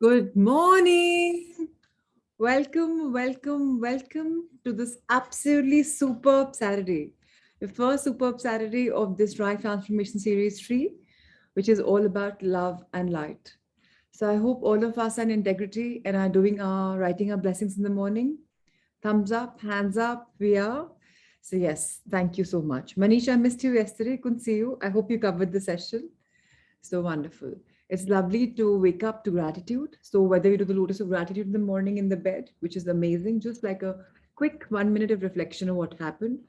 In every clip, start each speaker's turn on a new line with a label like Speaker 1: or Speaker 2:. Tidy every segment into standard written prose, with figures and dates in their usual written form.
Speaker 1: Good morning. Welcome to this absolutely superb Saturday. The first superb Saturday of this Dry Transformation Series 3, which is all about love and light. So I hope all of us are in integrity and are doing our writing our blessings in the morning. Thumbs up, hands up, we are. So yes, thank you so much. Manish, I missed you yesterday, couldn't see you. I hope you covered the session. So wonderful. It's lovely to wake up to gratitude. So whether you do the lotus of gratitude in the morning in the bed, which is amazing, just like a quick 1 minute of reflection of what happened,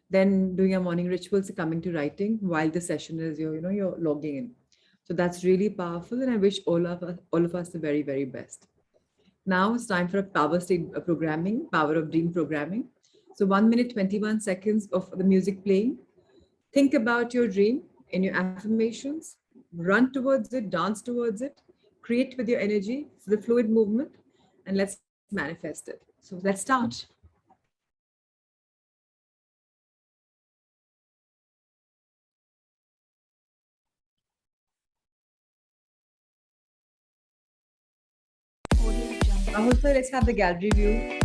Speaker 1: then doing your morning rituals, coming to writing while the session is you're logging in. So that's really powerful, and I wish all of us the very very best. Now it's time for a power state programming, power of dream programming. So 1 minute 21 seconds of the music playing. Think about your dream in your affirmations, run towards it, dance towards it, create with your energy, the fluid movement, and let's manifest it. So let's start. Rahul sir, let's have the gallery view.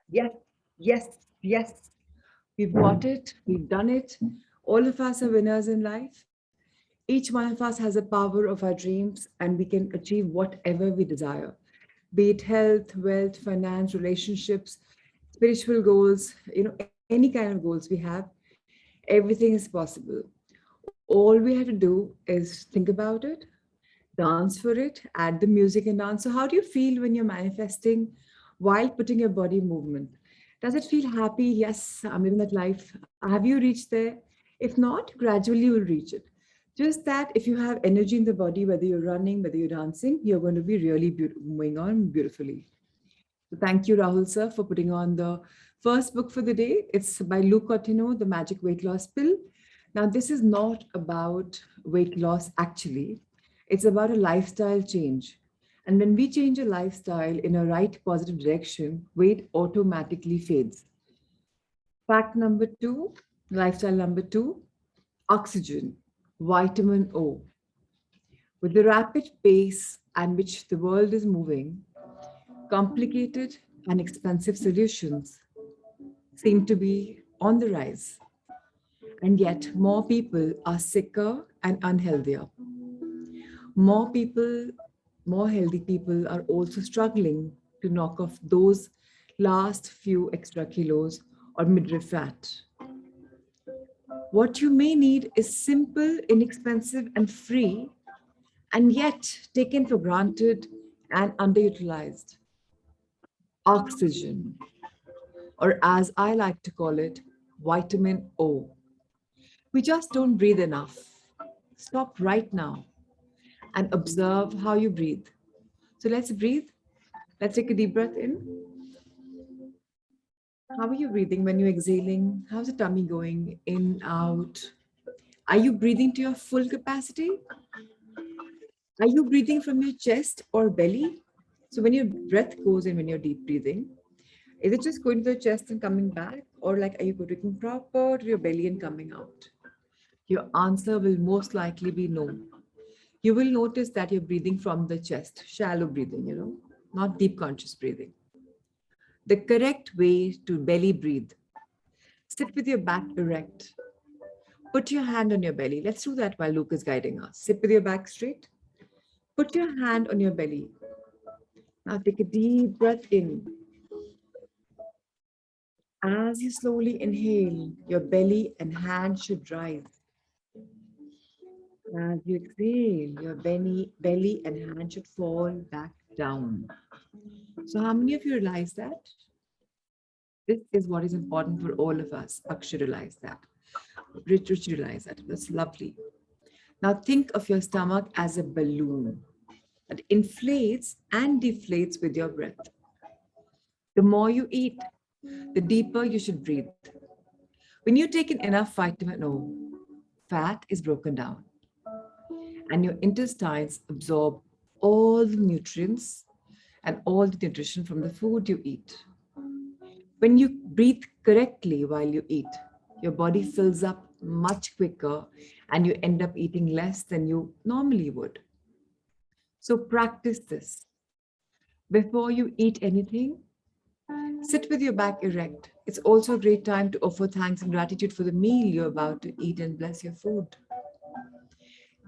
Speaker 1: Yes, yes, yes. We've got it. We've done it. All of us are winners in life. Each one of us has a power of our dreams, and we can achieve whatever we desire, be it health, wealth, finance, relationships, spiritual goals, any kind of goals we have. Everything is possible. All we have to do is think about it, dance for it, add the music and dance. So, how do you feel when you're manifesting while putting your body in movement? Does it feel happy? Yes, I'm living that life. Have you reached there? If not, gradually you will reach it. Just that if you have energy in the body, whether you're running, whether you're dancing, you're going to be really moving on beautifully. So thank you, Rahul sir, for putting on the first book for the day. It's by Luke Cotino, The Magic Weight Loss Pill. Now, this is not about weight loss actually. It's about a lifestyle change. And when we change a lifestyle in a right positive direction, weight automatically fades. Fact number two, lifestyle number two, oxygen, vitamin O. With the rapid pace at which the world is moving, complicated and expensive solutions seem to be on the rise. And yet, more people are sicker and unhealthier. More people, more healthy people are also struggling to knock off those last few extra kilos or midriff fat. What you may need is simple, inexpensive, and free, and yet taken for granted and underutilized. Oxygen, or as I like to call it, vitamin O. We just don't breathe enough. Stop right now and observe how you breathe. So let's breathe. Let's take a deep breath in. How are you breathing when you're exhaling? How's the tummy going? In, out. Are you breathing to your full capacity? Are you breathing from your chest or belly? So when your breath goes in, when you're deep breathing, is it just going to the chest and coming back? Or like, are you breathing proper to your belly and coming out? Your answer will most likely be no. You will notice that you're breathing from the chest, shallow breathing, not deep conscious breathing. The correct way to belly breathe: sit with your back erect. Put your hand on your belly. Let's do that while Luke is guiding us. Sit with your back straight. Put your hand on your belly. Now take a deep breath in. As you slowly inhale, your belly and hand should rise. As you exhale, your belly and hand should fall back down. So, how many of you realize that? This is what is important for all of us. Akshay realize that. Rich realize that. That's lovely. Now, think of your stomach as a balloon that inflates and deflates with your breath. The more you eat, the deeper you should breathe. When you take in enough vitamin O, fat is broken down and your intestines absorb all the nutrients and all the nutrition from the food you eat. When you breathe correctly while you eat, your body fills up much quicker and you end up eating less than you normally would. So practice this. Before you eat anything, sit with your back erect. It's also a great time to offer thanks and gratitude for the meal you're about to eat and bless your food.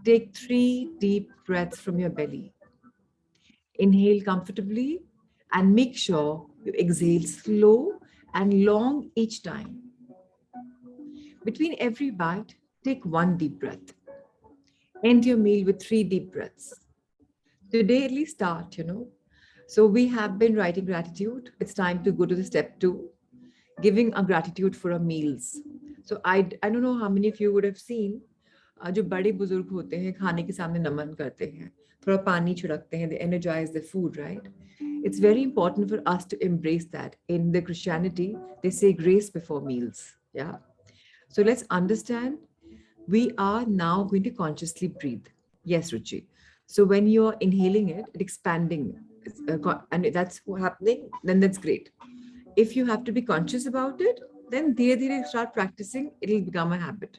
Speaker 1: Take 3 deep breaths from your belly. Inhale comfortably and make sure you exhale slow and long each time. Between every bite, take 1 deep breath. End your meal with 3 deep breaths. Today, at least start. So we have been writing gratitude. It's time to go to the step 2, giving a gratitude for our meals. So I don't know how many of you would have seen जो बड़े बुजुर्ग होते हैं खाने के सामने नमन करते हैं, थोड़ा पानी छिड़कते हैं, they energize the food, right? It's very important for us to embrace that. In the Christianity, they say grace before meals. Yeah. So let's understand we are now going to consciously breathe. Yes, Ruchi. So when you're inhaling it, it's expanding, and that's happening, then that's great. If you have to be conscious about it, then dhire dhire start practicing, it'll become a habit.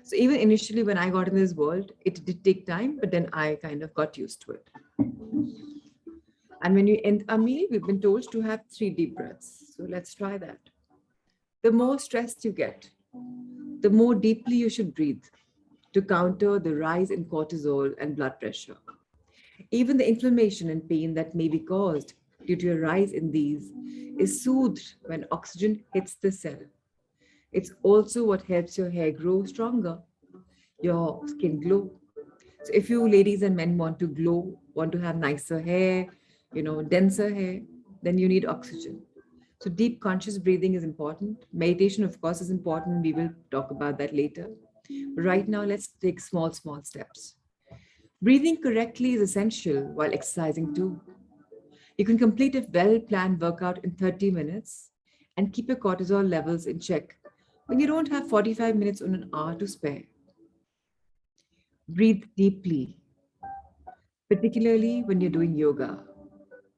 Speaker 1: So even initially when I got in this world, it did take time, but then I kind of got used to it. And when you end a meal, we've been told to have 3 deep breaths. So let's try that. The more stressed you get, the more deeply you should breathe to counter the rise in cortisol and blood pressure. Even the inflammation and pain that may be caused due to a rise in these is soothed when oxygen hits the cell. It's also what helps your hair grow stronger, your skin glow. So if you ladies and men want to glow, want to have nicer hair, denser hair, then you need oxygen. So deep conscious breathing is important. Meditation, of course, is important. We will talk about that later. But right now, let's take small steps. Breathing correctly is essential while exercising too. You can complete a well-planned workout in 30 minutes and keep your cortisol levels in check when you don't have 45 minutes or an hour to spare. Breathe deeply, particularly when you're doing yoga,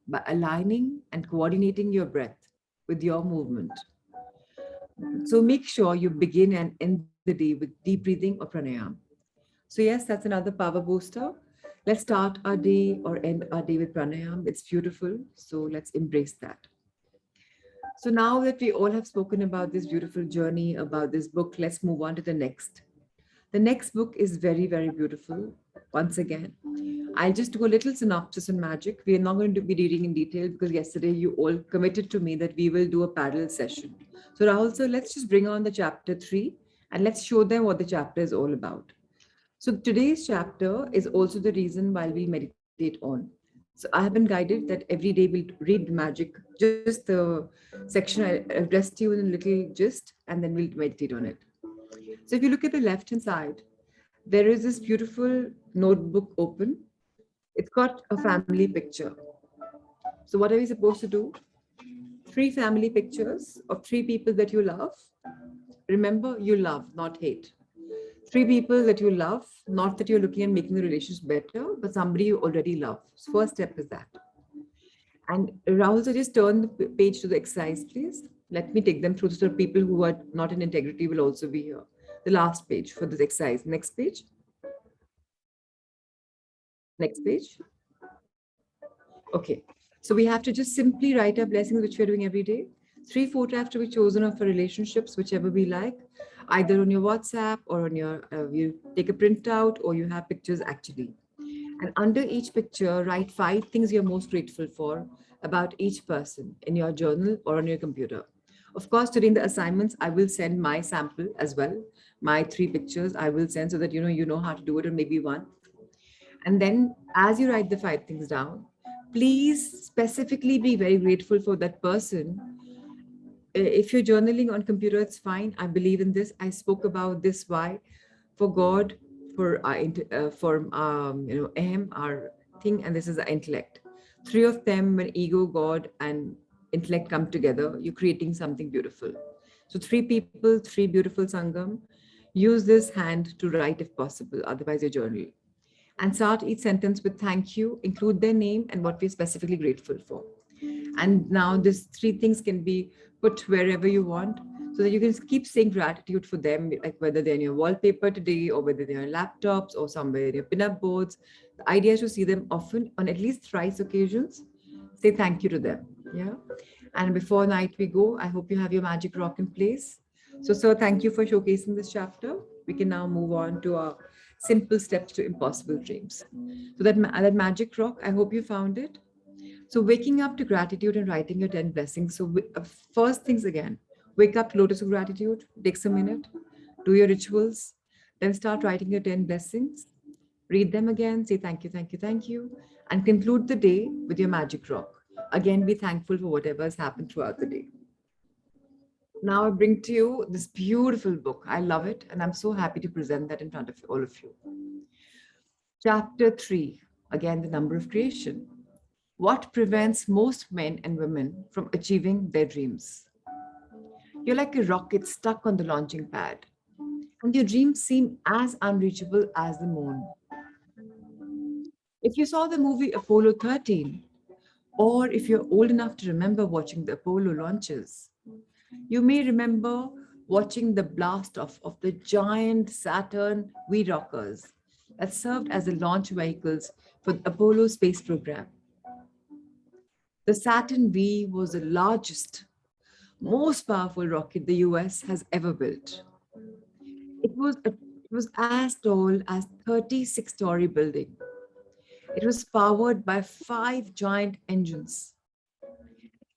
Speaker 1: by aligning and coordinating your breath with your movement. So make sure you begin and end the day with deep breathing or pranayam. So yes, that's another power booster. Let's start our day or end our day with pranayam. It's beautiful. So let's embrace that. So now that we all have spoken about this beautiful journey, about this book, let's move on to the next. The next book is very, very beautiful. Once again, I'll just do a little synopsis on magic. We are not going to be reading in detail because yesterday you all committed to me that we will do a parallel session. So Rahul, sir, let's just bring on the chapter 3 and let's show them what the chapter is all about. So today's chapter is also the reason why we meditate on. So I have been guided that every day we'll read magic, just the section I addressed you in a little gist, and then we'll meditate on it. So if you look at the left-hand side, there is this beautiful notebook open. It's got a family picture. So what are we supposed to do? 3 family pictures of 3 people that you love. Remember, you love, not hate. 3 people that you love, not that you're looking at making the relationship better, but somebody you already love. So first step is that. And Rahul, so just turn the page to the exercise, please. Let me take them through so people who are not in integrity will also be here. The last page for this exercise. Next page. Next page. Okay. So we have to just simply write our blessings, which we're doing every day. 3 photographs to be chosen of our relationships, whichever we like, either on your WhatsApp or on your, you take a printout or you have pictures actually. And under each picture, write 5 things you're most grateful for about each person in your journal or on your computer. Of course, during the assignments, I will send my sample as well. My 3 pictures I will send so that you know how to do it, or maybe one. And then as you write the 5 things down, please specifically be very grateful for that person. If you're journaling on computer, it's fine. I believe in this. I spoke about this. Why? For God, for aim, our thing, and this is the intellect. 3 of them, when ego, God, and intellect come together, you're creating something beautiful. So 3 people, 3 beautiful sangam. Use this hand to write if possible. Otherwise, your journal. And start each sentence with thank you. Include their name and what we're specifically grateful for. And now these 3 things can be put wherever you want so that you can keep saying gratitude for them, like whether they're in your wallpaper today or whether they're on laptops or somewhere in your pinup boards. The idea is to see them often on at least thrice occasions. Say thank you to them. Yeah. And before night we go, I hope you have your magic rock in place. So, sir, thank you for showcasing this chapter. We can now move on to our simple steps to impossible dreams. So that magic rock, I hope you found it. So waking up to gratitude and writing your 10 blessings. So first things again, wake up to lotus of gratitude, takes a minute, do your rituals, then start writing your 10 blessings, read them again, say thank you, thank you, thank you, and conclude the day with your magic rock. Again, be thankful for whatever has happened throughout the day. Now I bring to you this beautiful book. I love it, and I'm so happy to present that in front of all of you. Chapter 3, again, the number of creation. What prevents most men and women from achieving their dreams? You're like a rocket stuck on the launching pad, and your dreams seem as unreachable as the moon. If you saw the movie Apollo 13, or if you're old enough to remember watching the Apollo launches, you may remember watching the blast off of the giant Saturn V rockers that served as the launch vehicles for the Apollo space program. The Saturn V was the largest, most powerful rocket the US has ever built. It was as tall as 36-story building. It was powered by 5 giant engines.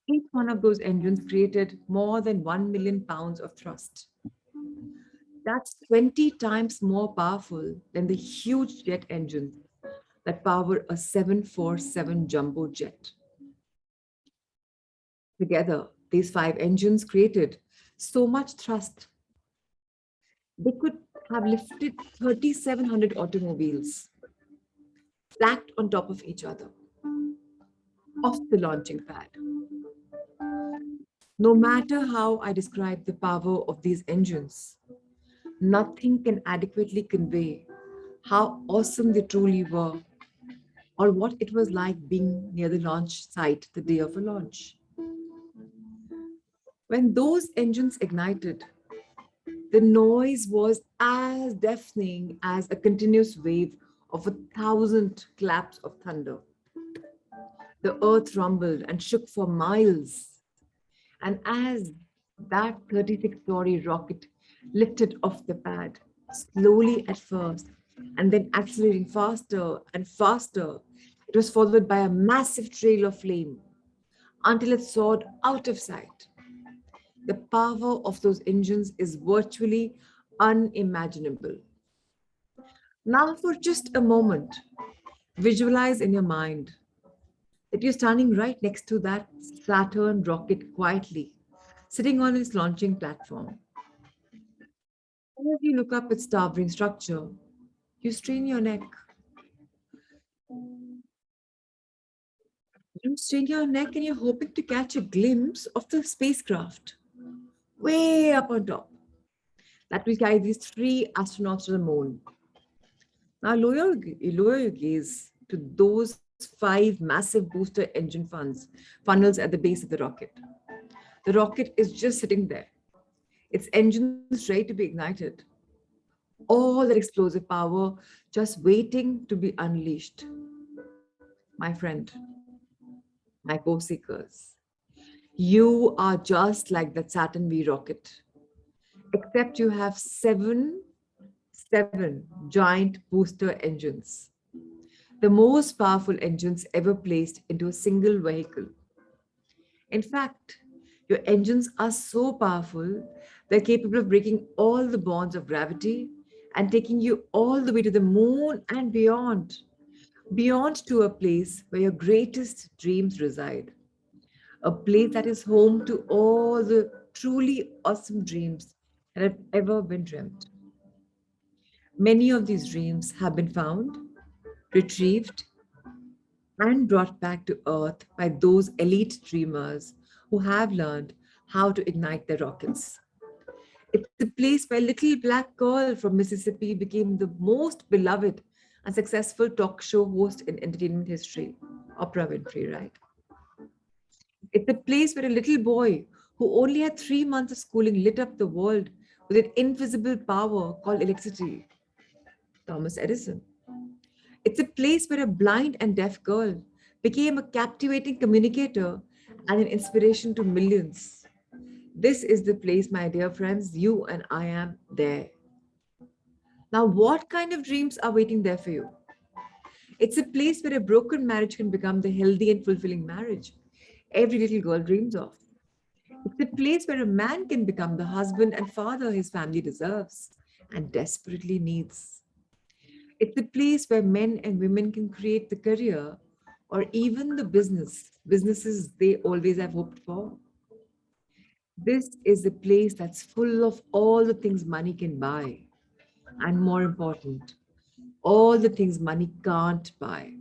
Speaker 1: Each one of those engines created more than 1 million pounds of thrust. That's 20 times more powerful than the huge jet engines that power a 747 jumbo jet. Together, these 5 engines created so much thrust, they could have lifted 3,700 automobiles stacked on top of each other off the launching pad. No matter how I describe the power of these engines, nothing can adequately convey how awesome they truly were or what it was like being near the launch site the day of a launch. When those engines ignited, the noise was as deafening as a continuous wave of 1,000 claps of thunder. The earth rumbled and shook for miles. And as that 36-story rocket lifted off the pad, slowly at first, and then accelerating faster and faster, it was followed by a massive trail of flame until it soared out of sight. The power of those engines is virtually unimaginable. Now, for just a moment, visualize in your mind that you're standing right next to that Saturn rocket quietly, sitting on its launching platform. As you look up its towering structure, you strain your neck. You strain your neck and you're hoping to catch a glimpse of the spacecraft way up on top that will carry these 3 astronauts to the moon. Now lower your gaze to those 5 massive booster engine funnels at the base of the rocket. The rocket is just sitting there, its engines ready to be ignited. all that explosive power just waiting to be unleashed. My friend, my co-seekers, you are just like that Saturn V rocket, except you have seven giant booster engines, the most powerful engines ever placed into a single vehicle. In fact, your engines are so powerful, they're capable of breaking all the bonds of gravity and taking you all the way to the moon and beyond, beyond to a place where your greatest dreams reside, a place that is home to all the truly awesome dreams that have ever been dreamt. Many of these dreams have been found, retrieved, and brought back to earth by those elite dreamers who have learned how to ignite their rockets. It's a place where little black girl from Mississippi became the most beloved and successful talk show host in entertainment history, Oprah Winfrey, right? It's a place where a little boy who only had 3 months of schooling lit up the world with an invisible power called electricity, Thomas Edison. It's a place where a blind and deaf girl became a captivating communicator and an inspiration to millions. This is the place, my dear friends, you and I am there. Now, what kind of dreams are waiting there for you? It's a place where a broken marriage can become the healthy and fulfilling marriage every little girl dreams of. It's a place where a man can become the husband and father his family deserves and desperately needs. It's a place where men and women can create the career or even the businesses they always have hoped for. This is a place that's full of all the things money can buy, and more important, all the things money can't buy.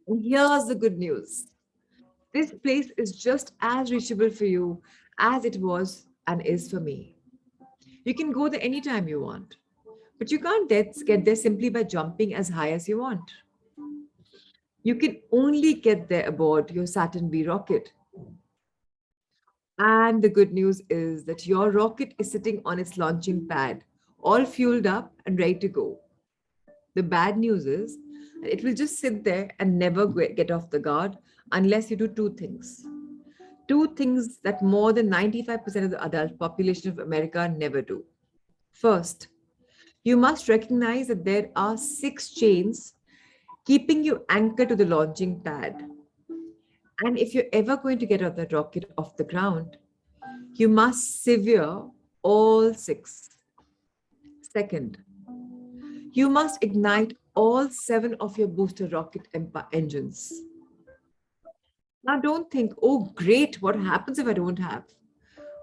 Speaker 1: And here's the good news. This place is just as reachable for you as it was and is for me. You can go there anytime you want, but you can't get there simply by jumping as high as you want. You can only get there aboard your Saturn V rocket. And the good news is that your rocket is sitting on its launching pad, all fueled up and ready to go. The bad news is that it will just sit there and never get off the guard unless you do two things. Two things that more than 95% of the adult population of America never do. First, you must recognize that there are six chains keeping you anchored to the launching pad. And if you're ever going to get out the rocket off the ground, you must sever all six. Second, you must ignite all seven of your booster rocket engines. Now, don't think, oh, great, what happens if I don't have?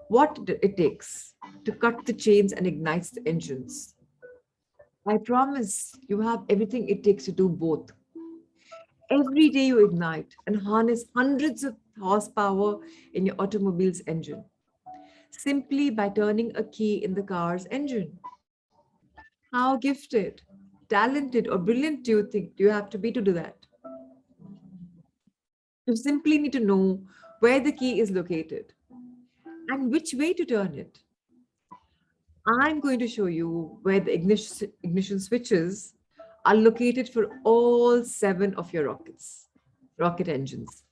Speaker 1: What it takes to cut the chains and ignite the engines. I promise you have everything it takes to do both. Every day you ignite and harness hundreds of horsepower in your automobile's engine simply by turning a key in the car's engine. How gifted, talented, or brilliant do you think you have to be to do that? You simply need to know where the key is located and which way to turn it. I'm going to show you where the ignition switches are located for all seven of your rocket engines,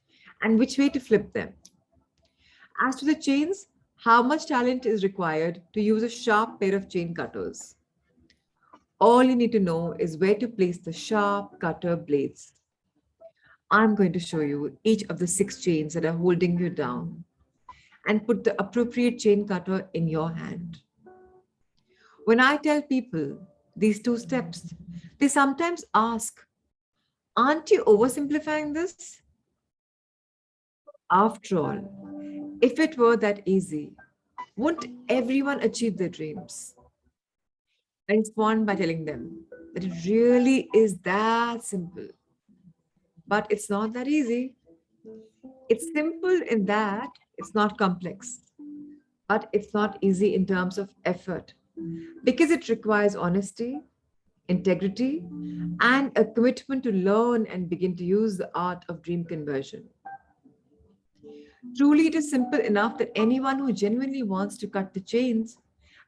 Speaker 1: and which way to flip them. As to the chains, how much talent is required to use a sharp pair of chain cutters? All you need to know is where to place the sharp cutter blades. I'm going to show you each of the six chains that are holding you down and put the appropriate chain cutter in your hand. When I tell people these two steps, they sometimes ask, aren't you oversimplifying this? After all, if it were that easy, wouldn't everyone achieve their dreams? I respond by telling them that it really is that simple. But it's not that easy. It's simple in that it's not complex, but it's not easy in terms of effort because it requires honesty, integrity, and a commitment to learn and begin to use the art of dream conversion. Truly, it is simple enough that anyone who genuinely wants to cut the chains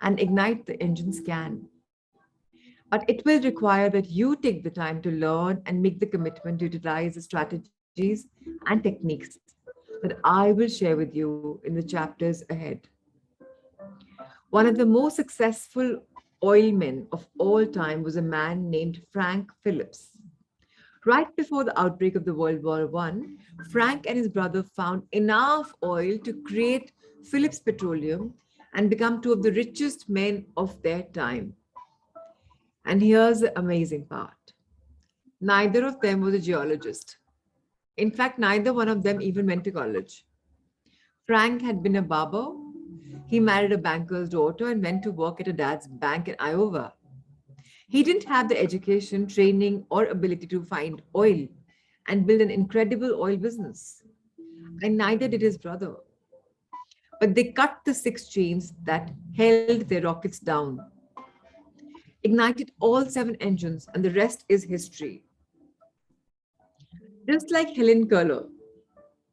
Speaker 1: and ignite the engines can. But it will require that you take the time to learn and make the commitment to utilize the strategies and techniques that I will share with you in the chapters ahead. One of the most successful oilmen of all time was a man named Frank Phillips. Right before the outbreak of the World War I, Frank and his brother found enough oil to create Phillips Petroleum and become two of the richest men of their time. And here's the amazing part: neither of them was a geologist. In fact, neither one of them even went to college. Frank had been a barber. He married a banker's daughter and went to work at a dad's bank in Iowa. He didn't have the education, training, or ability to find oil and build an incredible oil business. And neither did his brother. But they cut the six chains that held their rockets down, ignited all seven engines, and the rest is history. Just like Helen Keller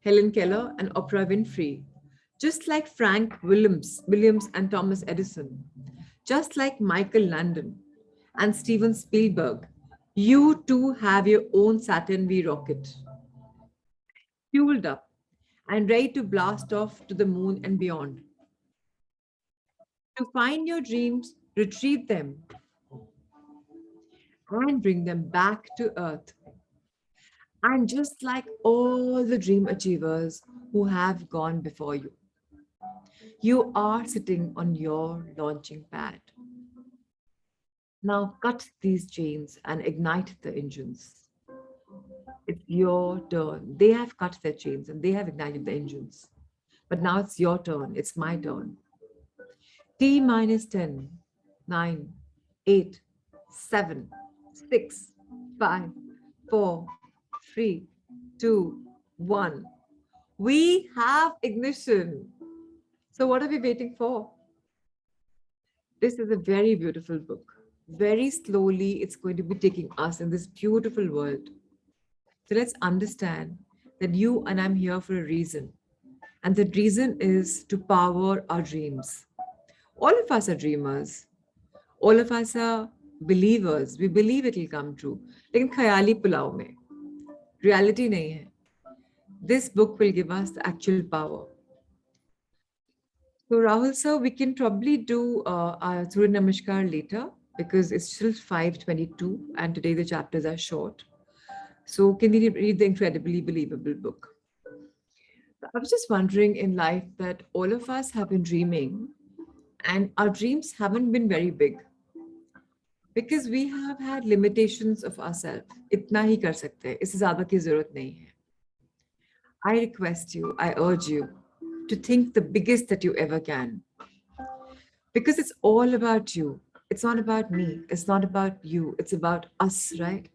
Speaker 1: and Oprah Winfrey, just like Williams and Thomas Edison, just like Michael Landon and Steven Spielberg, you too have your own Saturn V rocket, fueled up and ready to blast off to the moon and beyond. To find your dreams, retrieve them, and bring them back to Earth. And just like all the dream achievers who have gone before you, you are sitting on your launching pad. Now cut these chains and ignite the engines. It's your turn. They have cut their chains and they have ignited the engines. But now it's your turn. It's my turn. T minus 10, 9, 8, 7, 6, 5, 4, 3, 2, 1. We have ignition. So, what are we waiting for? This is a very beautiful book. Very slowly, it's going to be taking us in this beautiful world. So, let's understand that you and I'm here for a reason. And the reason is to power our dreams. All of us are dreamers. All of us are believers. We believe it will come true. लेकिन ख्याली पुलाव में reality नहीं है. This book will give us the actual power. So Rahul sir, we can probably do our Surya Namaskar later because it's still 5:22 and today the chapters are short. So can we read the incredibly believable book? I was just wondering in life that all of us have been dreaming and our dreams haven't been very big because we have had limitations of ourselves. इतना ही कर सकते हैं, इससे ज़्यादा की ज़रूरत नहीं है. I request you, I urge you to think the biggest that you ever can. Because it's all about you. It's not about me. It's not about you. It's about us, right?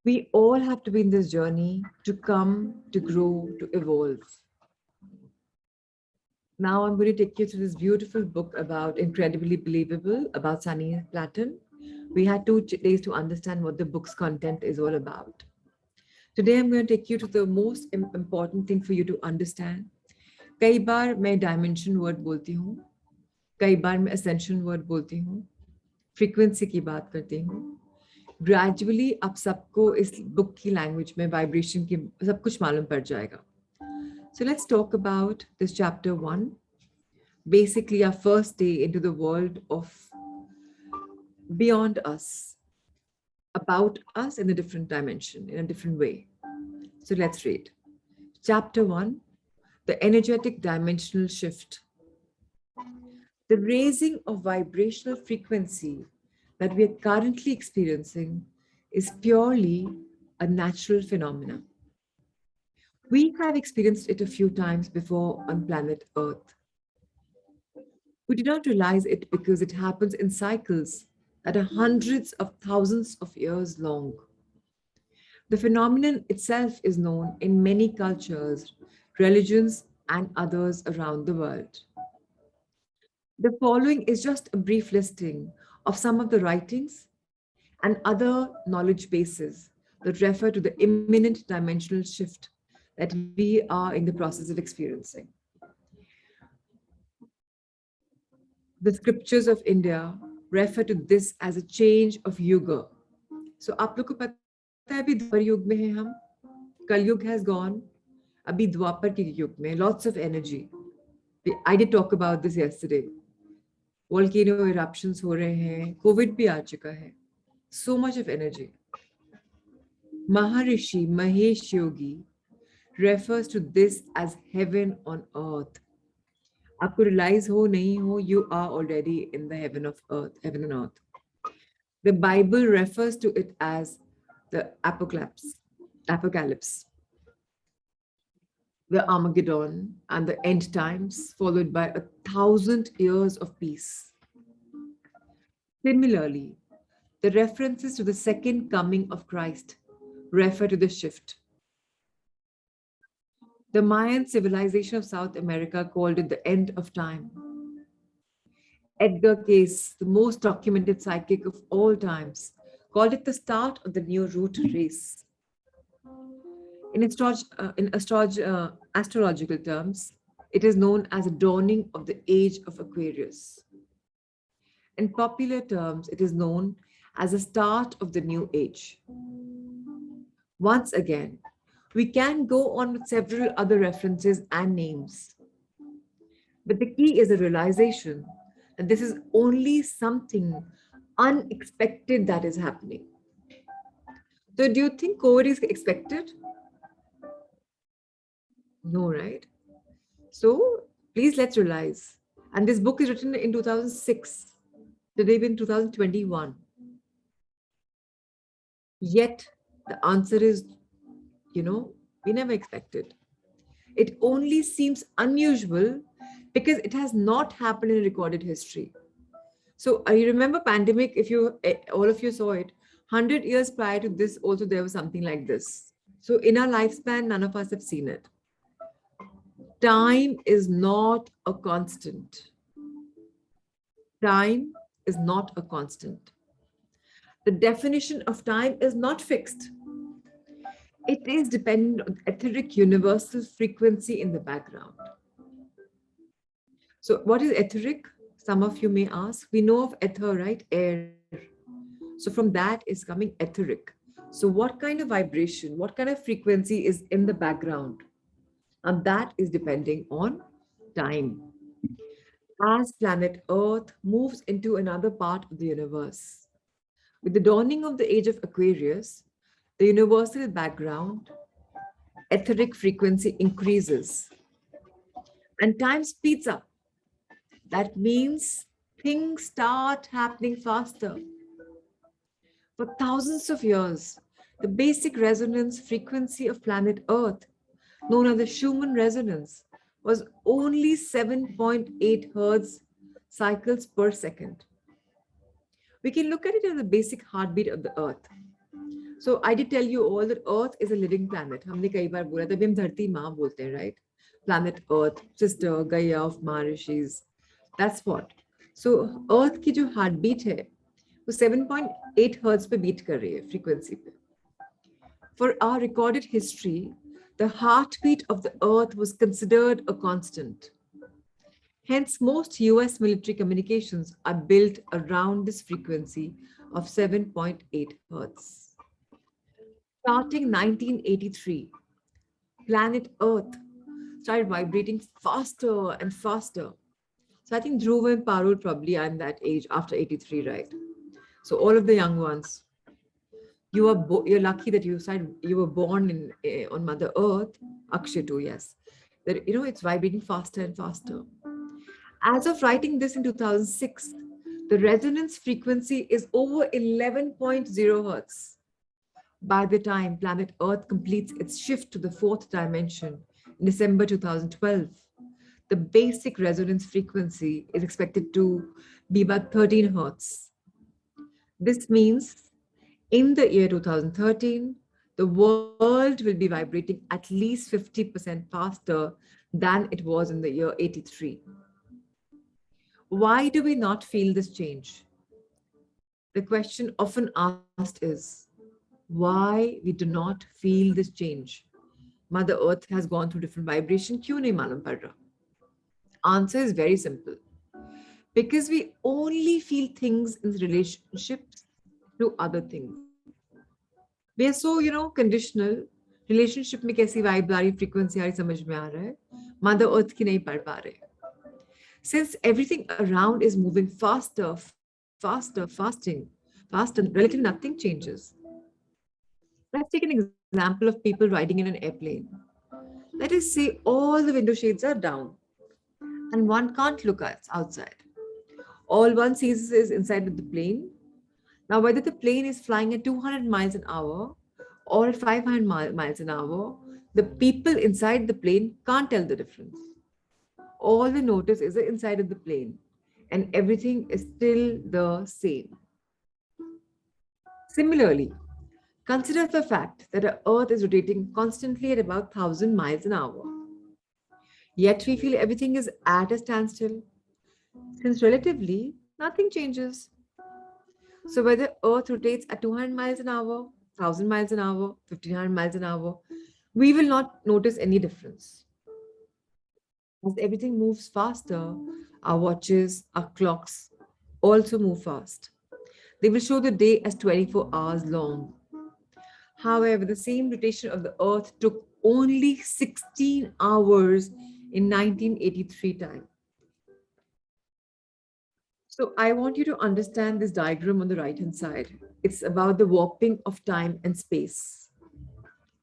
Speaker 1: We all have to be in this journey to come, to grow, to evolve. Now I'm going to take you through this beautiful book about Incredibly Believable, about Sunny Platten. We had 2 days to understand what the book's content is all about. Today I'm going to take you to the most important thing for you to understand. कई बार मैं dimension word बोलती हूँ, कई बार मैं ascension word बोलती हूँ, frequency की बात करती हूँ. ग्रेजुअली आप सबको इस बुक की लैंग्वेज में वाइब्रेशन की सब कुछ मालूम पड़ जाएगा. So let's talk about this chapter 1. Basically our first day into the world of beyond us, about us in a different dimension, in a different way. So let's read. Chapter 1, the energetic dimensional shift. The raising of vibrational frequency that we are currently experiencing is purely a natural phenomenon. We have experienced it a few times before on planet Earth. We do not realize it because it happens in cycles that are hundreds of thousands of years long. The phenomenon itself is known in many cultures, religions, and others around the world. The following is just a brief listing of some of the writings and other knowledge bases that refer to the imminent dimensional shift that we are in the process of experiencing. The scriptures of India refer to this as a change of yuga. So आप लोग को पता है अभी द्वापर युग में हैं हम, कलयुग has gone, अभी द्वापर के युग में, lots of energy. I did talk about this yesterday. Volcano eruptions हो रहे हैं, COVID भी आ चुका है. So much of energy. Maharishi Mahesh Yogi refers to this as heaven on earth. आपको realize हो नहीं हो, you are already in the heaven of earth, heaven and earth. The Bible refers to it as the apocalypse, the Armageddon, and the end times, followed by 1,000 years of peace. Similarly, the references to the second coming of Christ refer to the shift. The Mayan civilization of South America called it the end of time. Edgar Cayce, the most documented psychic of all times, called it the start of the new root race. In astrological terms, it is known as the dawning of the age of Aquarius. In popular terms, it is known as the start of the new age. Once again, we can go on with several other references and names. But the key is the realization that this is only something unexpected that is happening. So do you think COVID is expected? No, right? So please let's realize. And this book is written in 2006. Today we're in 2021. Yet the answer is, we never expected. It only seems unusual because it has not happened in recorded history. So you remember pandemic, if all of you saw it, 100 years prior to this, also there was something like this. So in our lifespan, none of us have seen it. Time is not a constant. Time is not a constant. The definition of time is not fixed. It is dependent on etheric universal frequency in the background. So what is etheric? Some of you may ask. We know of ether, right? Air. So from that is coming etheric. So what kind of vibration, what kind of frequency is in the background? And that is depending on time. As planet Earth moves into another part of the universe, with the dawning of the age of Aquarius, the universal background, etheric frequency increases and time speeds up. That means things start happening faster. For thousands of years, the basic resonance frequency of planet Earth, known as the Schumann resonance, was only 7.8 Hertz cycles per second. We can look at it as the basic heartbeat of the Earth. So I did tell you all that Earth is a living planet. हमने कई बार बोला तभी हम धरती माँ बोलते हैं, right? Planet Earth, sister Gaia of Maharishis. That's what. So Earth की जो heartbeat है, वो 7.8 Hertz पे beat कर रही है frequency पे. For our recorded history, the heartbeat of the Earth was considered a constant. Hence, most US military communications are built around this frequency of 7.8 Hertz. Starting 1983, planet Earth started vibrating faster and faster. So I think Dhruv and Parul probably are in that age after 83, right? So all of the young ones, you're lucky that you were born on Mother Earth, Akshay too, yes. That it's vibrating faster and faster. As of writing this in 2006, the resonance frequency is over 11.0 Hertz. By the time planet Earth completes its shift to the fourth dimension in December 2012, the basic resonance frequency is expected to be about 13 Hertz. This means in the year 2013, the world will be vibrating at least 50% faster than it was in the year 83. Why do we not feel this change? The question often asked is, why we do not feel this change? Mother Earth has gone through different vibration, क्यों नहीं मालूम पड़ रहा? Answer is very simple.
Speaker 2: because we only feel things in relationships to other things. We are so, conditional. Relationship में कैसी vibe आ रही, frequency आ रही, समझ में आ रहा है. Mother Earth की नहीं पढ़ पा रहे. Since everything around is moving faster, faster, relatively nothing changes. Let's take an example of people riding in an airplane. Let us say all the window shades are down and one can't look outside. All one sees is inside of the plane. Now, whether the plane is flying at 200 miles an hour or at 500 miles an hour, the people inside the plane can't tell the difference. All they notice is the inside of the plane, and everything is still the same. Similarly, consider the fact that our Earth is rotating constantly at about 1,000 miles an hour. Yet we feel everything is at a standstill, since relatively nothing changes. So whether Earth rotates at 200 miles an hour, 1,000 miles an hour, 1,500 miles an hour, we will not notice any difference. As everything moves faster, our watches, our clocks also move fast. They will show the day as 24 hours long. However, the same rotation of the Earth took only 16 hours in 1983 time. So I want you to understand this diagram on the right hand side. It's about the warping of time and space.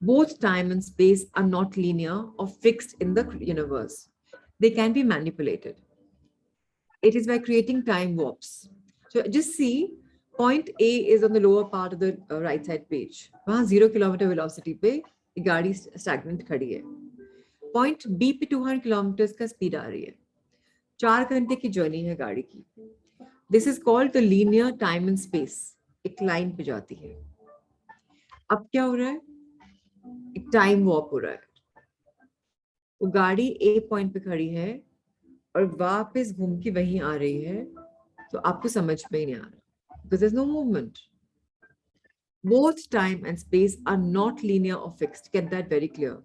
Speaker 2: Both time and space are not linear or fixed in the universe. They can be manipulated. It is by creating time warps. So just see, point A is on the lower part of the right side page. वहाँ 0 kilometre velocity पे ये गाड़ी stagnant खड़ी है. Point B पे 200 kilometers का speed आ रही है. 4 घंटे की journey है गाड़ी की. This is called the linear time and space. एक लाइन पे जाती है. अब क्या हो रहा है? एक टाइम वॉर्प हो रहा है. वो गाड़ी ए पॉइंट पे खड़ी है और वापस घूम के वहीं आ रही है, तो आपको समझ में ही नहीं आ रहा, because there's no movement. Both time and space are not linear or fixed. Get that very clear.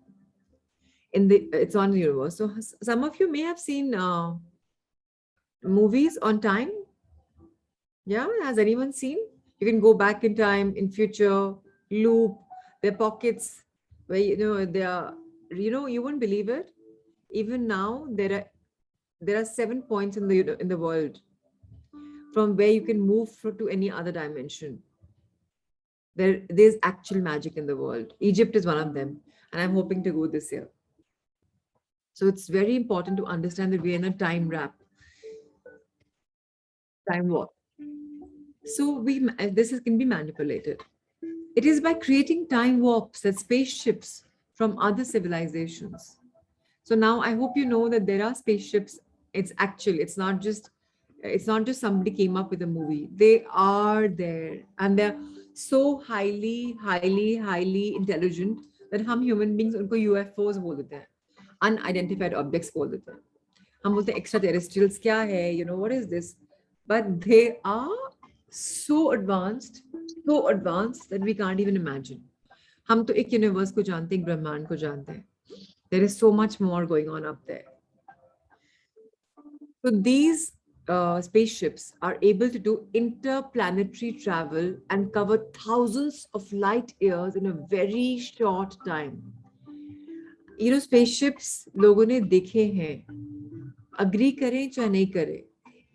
Speaker 2: It's on the universe. So some of you may have seen movies on time. Yeah, has anyone seen? You can go back in time, in future, loop. Their pockets where they are. You won't believe it. Even now, there are 7 points in the world from where you can move to any other dimension. There's actual magic in the world. Egypt is one of them, and I'm hoping to go this year. So it's very important to understand that we're in a time warp. So this can be manipulated. It is by creating time warps that spaceships from other civilizations. So now I hope you know that there are spaceships. It's not just somebody came up with a movie. They are there, and they're so highly intelligent that हम human beings उनको UFOs बोल देते हैं, unidentified objects बोल देते हैं. हम बोलते हैं extraterrestrials क्या है, what is this? But they are so advanced that we can't even imagine. हम तो एक universe को जानते हैं, एक ब्रह्मांड को जानते हैं. There is so much more going on up there. So these spaceships are able to do interplanetary travel and cover thousands of light years in a very short time. Spaceships लोगों ने देखे हैं, agree करें चाहे नहीं करें.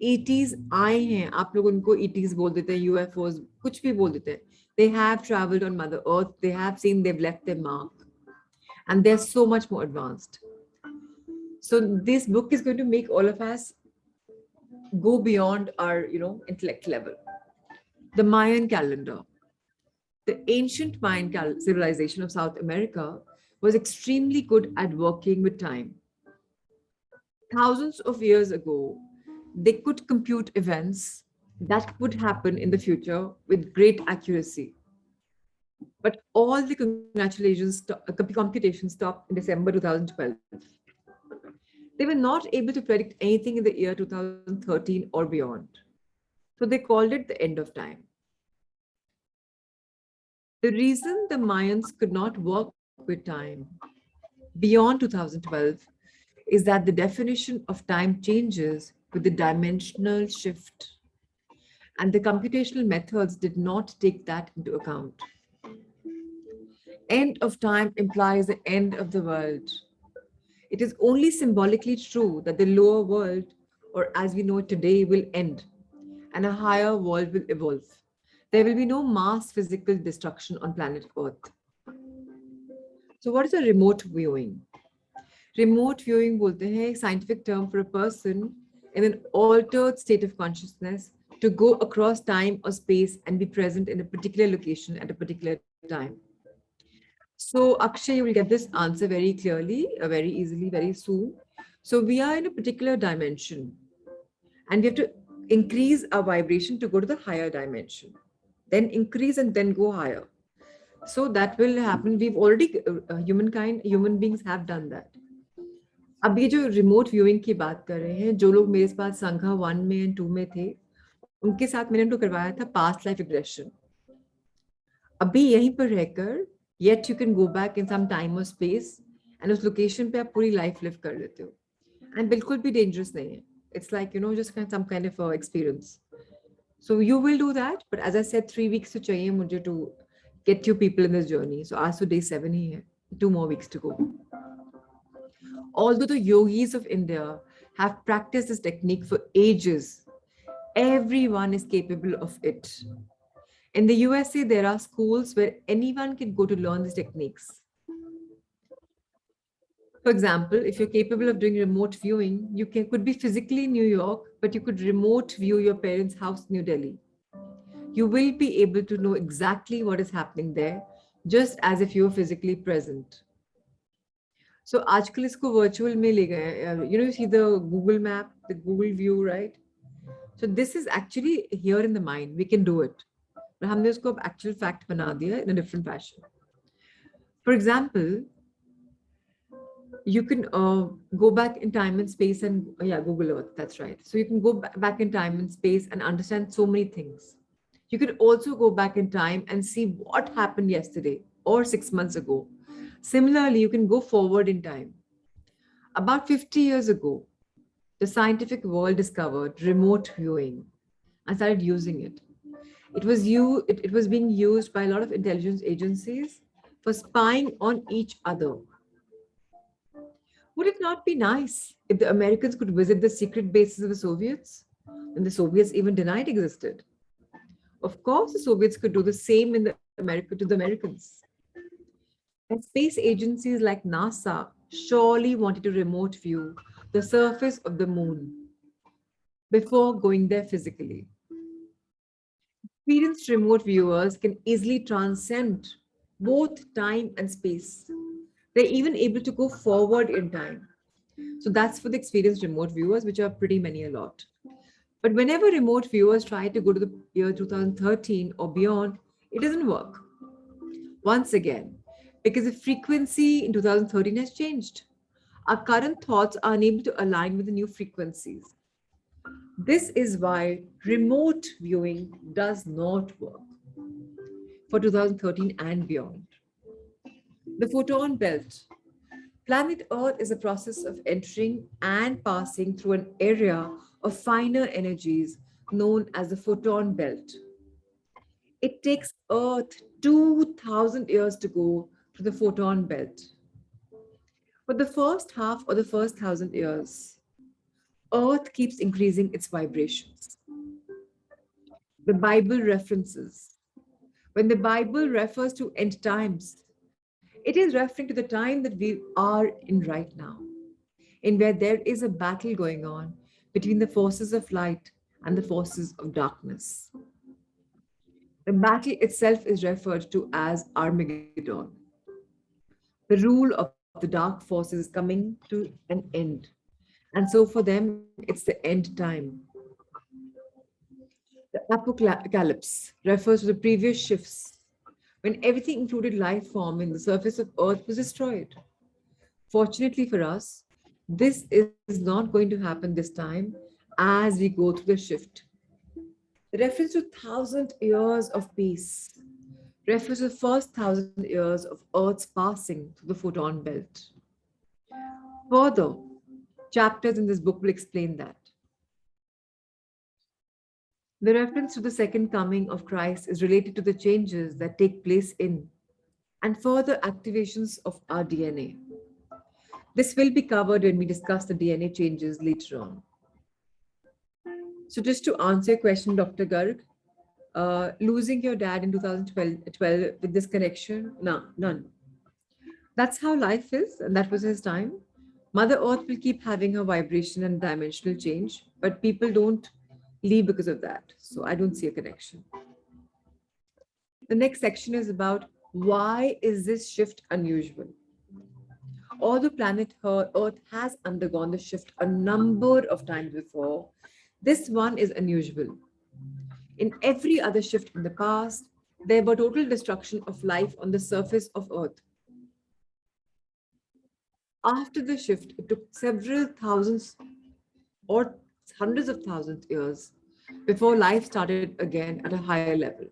Speaker 2: ETs आए हैं, आप लोग उनको ETs बोल देते हैं, UFOs कुछ भी बोल देते हैं. They have traveled on Mother Earth. They have seen, they've left their mark. And they're so much more advanced. So this book is going to make all of us go beyond our, intellect level. The Mayan calendar. The ancient Mayan civilization of South America was extremely good at working with time. Thousands of years ago, they could compute events that would happen in the future with great accuracy. But all the computations stopped in December 2012. They were not able to predict anything in the year 2013 or beyond. So they called it the end of time. The reason the Mayans could not work with time beyond 2012 is that the definition of time changes with the dimensional shift, and the computational methods did not take that into account. End of time implies the end of the world. It is only symbolically true that the lower world, or as we know it today, will end and a higher world will evolve. There will be no mass physical destruction on planet Earth. So, what is a remote viewing? Remote viewing बोलते हैं एक scientific term for a person in an altered state of consciousness to go across time or space and be present in a particular location at a particular time. So, Akshay, you will get this answer very clearly, very easily, very soon. So, we are in a particular dimension and we have to increase our vibration to go to the higher dimension, then increase and then go higher. So, that will happen. We've already, human beings have done that. अब ये जो remote viewing की बात कर रहे हैं, जो लोग मेरे पास संघा 1 में एंड 2 में थे, उनके साथ मैंने उनको करवाया था पास्ट लाइफ रिग्रेशन. अभी यहीं पर रहकर yet you can go back in some time or space and उस लोकेशन पे आप पूरी लाइफ लिव कर लेते हो एंड बिल्कुल भी डेंजरस नहीं है. It's like, just some kind of experience. So you will do that, but as I said, 3 weeks to चाहिए मुझे to get you people in this journey. So आज तो day 7 ही है, 2 more weeks to go. Although the yogis of India have practiced this technique for ages, everyone is capable of it. In the USA, there are schools where anyone can go to learn these techniques. For example, if you're capable of doing remote viewing, you could be physically in New York, but you could remote view your parents' house in New Delhi. You will be able to know exactly what is happening there, just as if you were physically present. So आजकल इसको virtual में ले गए. You see the Google map, the Google view, right? So this is actually here in the mind. We can do it. But हमने उसको अब actual fact बना दिया in a different fashion. For example, you can go back in time and space and Google Earth. That's right. So you can go back in time and space and understand so many things. You could also go back in time and see what happened yesterday or 6 months ago. Similarly, you can go forward in time. About 50 years ago, the scientific world discovered remote viewing and started using it. It was being used by a lot of intelligence agencies for spying on each other. Would it not be nice if the Americans could visit the secret bases of the Soviets? And the Soviets even denied existed. Of course, the Soviets could do the same in America to the Americans. And space agencies like NASA surely wanted to remote view the surface of the moon before going there physically. Experienced remote viewers can easily transcend both time and space. They're even able to go forward in time. So that's for the experienced remote viewers, which are pretty many a lot. But whenever remote viewers try to go to the year 2013 or beyond, it doesn't work. Once again, because the frequency in 2013 has changed. Our current thoughts are unable to align with the new frequencies. This is why remote viewing does not work for 2013 and beyond. The photon belt. Planet Earth is a process of entering and passing through an area of finer energies known as the photon belt. It takes Earth 2,000 years to go through the photon belt. For the first half or the first 1,000 years, Earth keeps increasing its vibrations. The Bible references. When the Bible refers to end times, it is referring to the time that we are in right now, in where there is a battle going on between the forces of light and the forces of darkness. The battle itself is referred to as Armageddon. The rule of the dark forces is coming to an end. And so for them, it's the end time. The apocalypse refers to the previous shifts when everything included life form in the surface of Earth was destroyed. Fortunately for us, this is not going to happen this time as we go through the shift. The reference to 1,000 years of peace refers to the first 1,000 years of Earth's passing through the photon belt. Further, chapters in this book will explain that. The reference to the second coming of Christ is related to the changes that take place in and further activations of our DNA. This will be covered when we discuss the DNA changes later on. So, just to answer your question, Dr. Garg, losing your dad in 2012 with this connection, no, none. That's how life is, and that was his time. Mother Earth will keep having her vibration and dimensional change, but people don't leave because of that. So, I don't see a connection. The next section is about why is this shift unusual? Although planet Earth has undergone the shift a number of times before, this one is unusual. In every other shift in the past, there were total destruction of life on the surface of Earth. After the shift, it took several thousands or hundreds of thousands years before life started again at a higher level.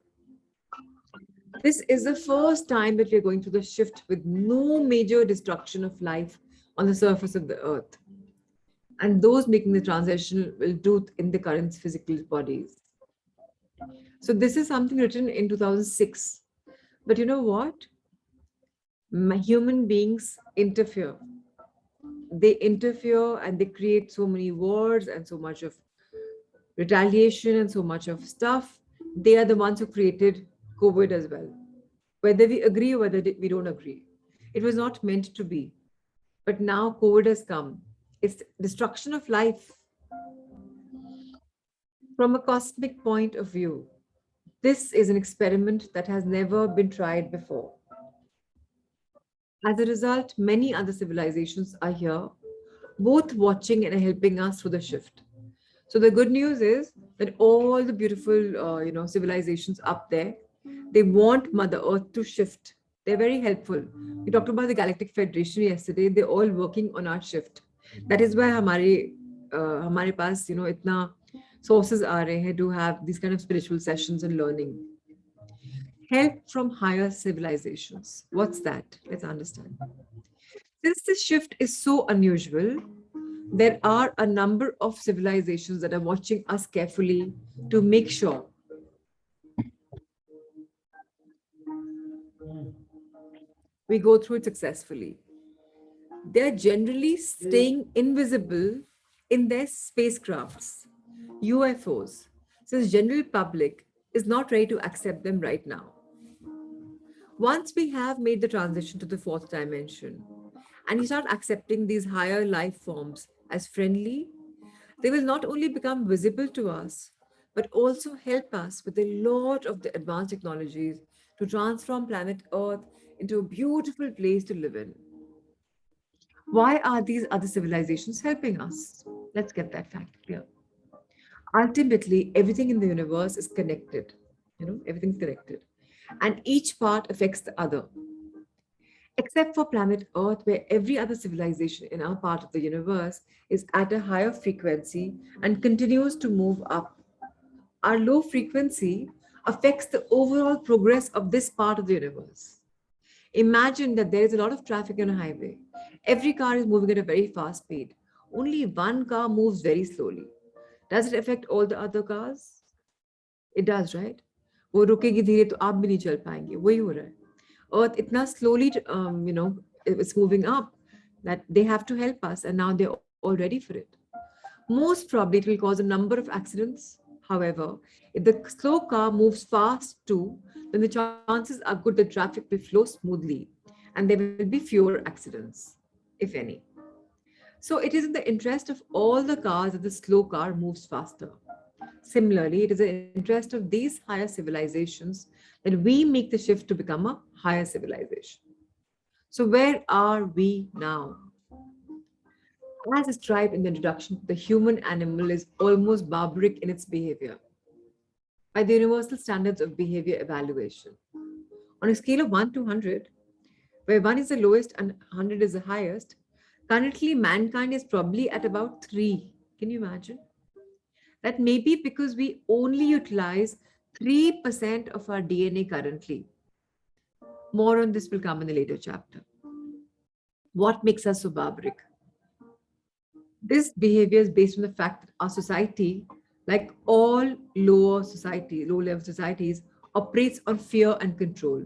Speaker 2: This is the first time that we're going through the shift with no major destruction of life on the surface of the earth. And those making the transition will do it in the current physical bodies. So this is something written in 2006. But you know what? Human beings interfere. They interfere and they create so many wars and so much of retaliation and so much of stuff. They are the ones who created COVID as well. Whether we agree or whether we don't agree. It was not meant to be. But now COVID has come. It's destruction of life. From a cosmic point of view, this is an experiment that has never been tried before. As a result, many other civilizations are here, both watching and helping us through the shift. So the good news is that all the beautiful, civilizations up there, they want Mother Earth to shift. They're very helpful. We talked about the Galactic Federation yesterday. They're all working on our shift. That is why हमारे पास इतना sources आ रहे हैं to have these kind of spiritual sessions and learning. Help from higher civilizations. What's that? Let's understand. Since this shift is so unusual, there are a number of civilizations that are watching us carefully to make sure we go through it successfully. They're generally staying invisible in their spacecrafts, UFOs, since general public is not ready to accept them right now. Once we have made the transition to the fourth dimension and we start accepting these higher life forms as friendly, they will not only become visible to us, but also help us with a lot of the advanced technologies to transform planet Earth into a beautiful place to live in. Why are these other civilizations helping us? Let's get that fact clear. Ultimately, everything in the universe is connected. Everything's connected. And each part affects the other. Except for planet Earth, where every other civilization in our part of the universe is at a higher frequency and continues to move up. Our low frequency affects the overall progress of this part of the universe. Imagine that there is a lot of traffic on a highway. Every car is moving at a very fast speed. Only one car moves very slowly. Does it affect all the other cars? It does, right? वो रुकेगी धीरे तो आप भी नहीं चल पाएंगे वही हो रहा है Earth itna slowly it's moving up that they have to help us and now they're all ready for it. Most probably it will cause a number of accidents. However, if the slow car moves fast too, then the chances are good the traffic will flow smoothly and there will be fewer accidents, if any. So it is in the interest of all the cars that the slow car moves faster. Similarly, it is the interest of these higher civilizations that we make the shift to become a higher civilization. So where are we now? As described in the introduction, the human animal is almost barbaric in its behavior by the universal standards of behavior evaluation. On a scale of 1 to 100, where 1 is the lowest and 100 is the highest, currently mankind is probably at about 3. Can you imagine? That may be because we only utilize 3% of our DNA currently. More on this will come in a later chapter. What makes us so barbaric? This behavior is based on the fact that our society Like all low level societies, operates on fear and control.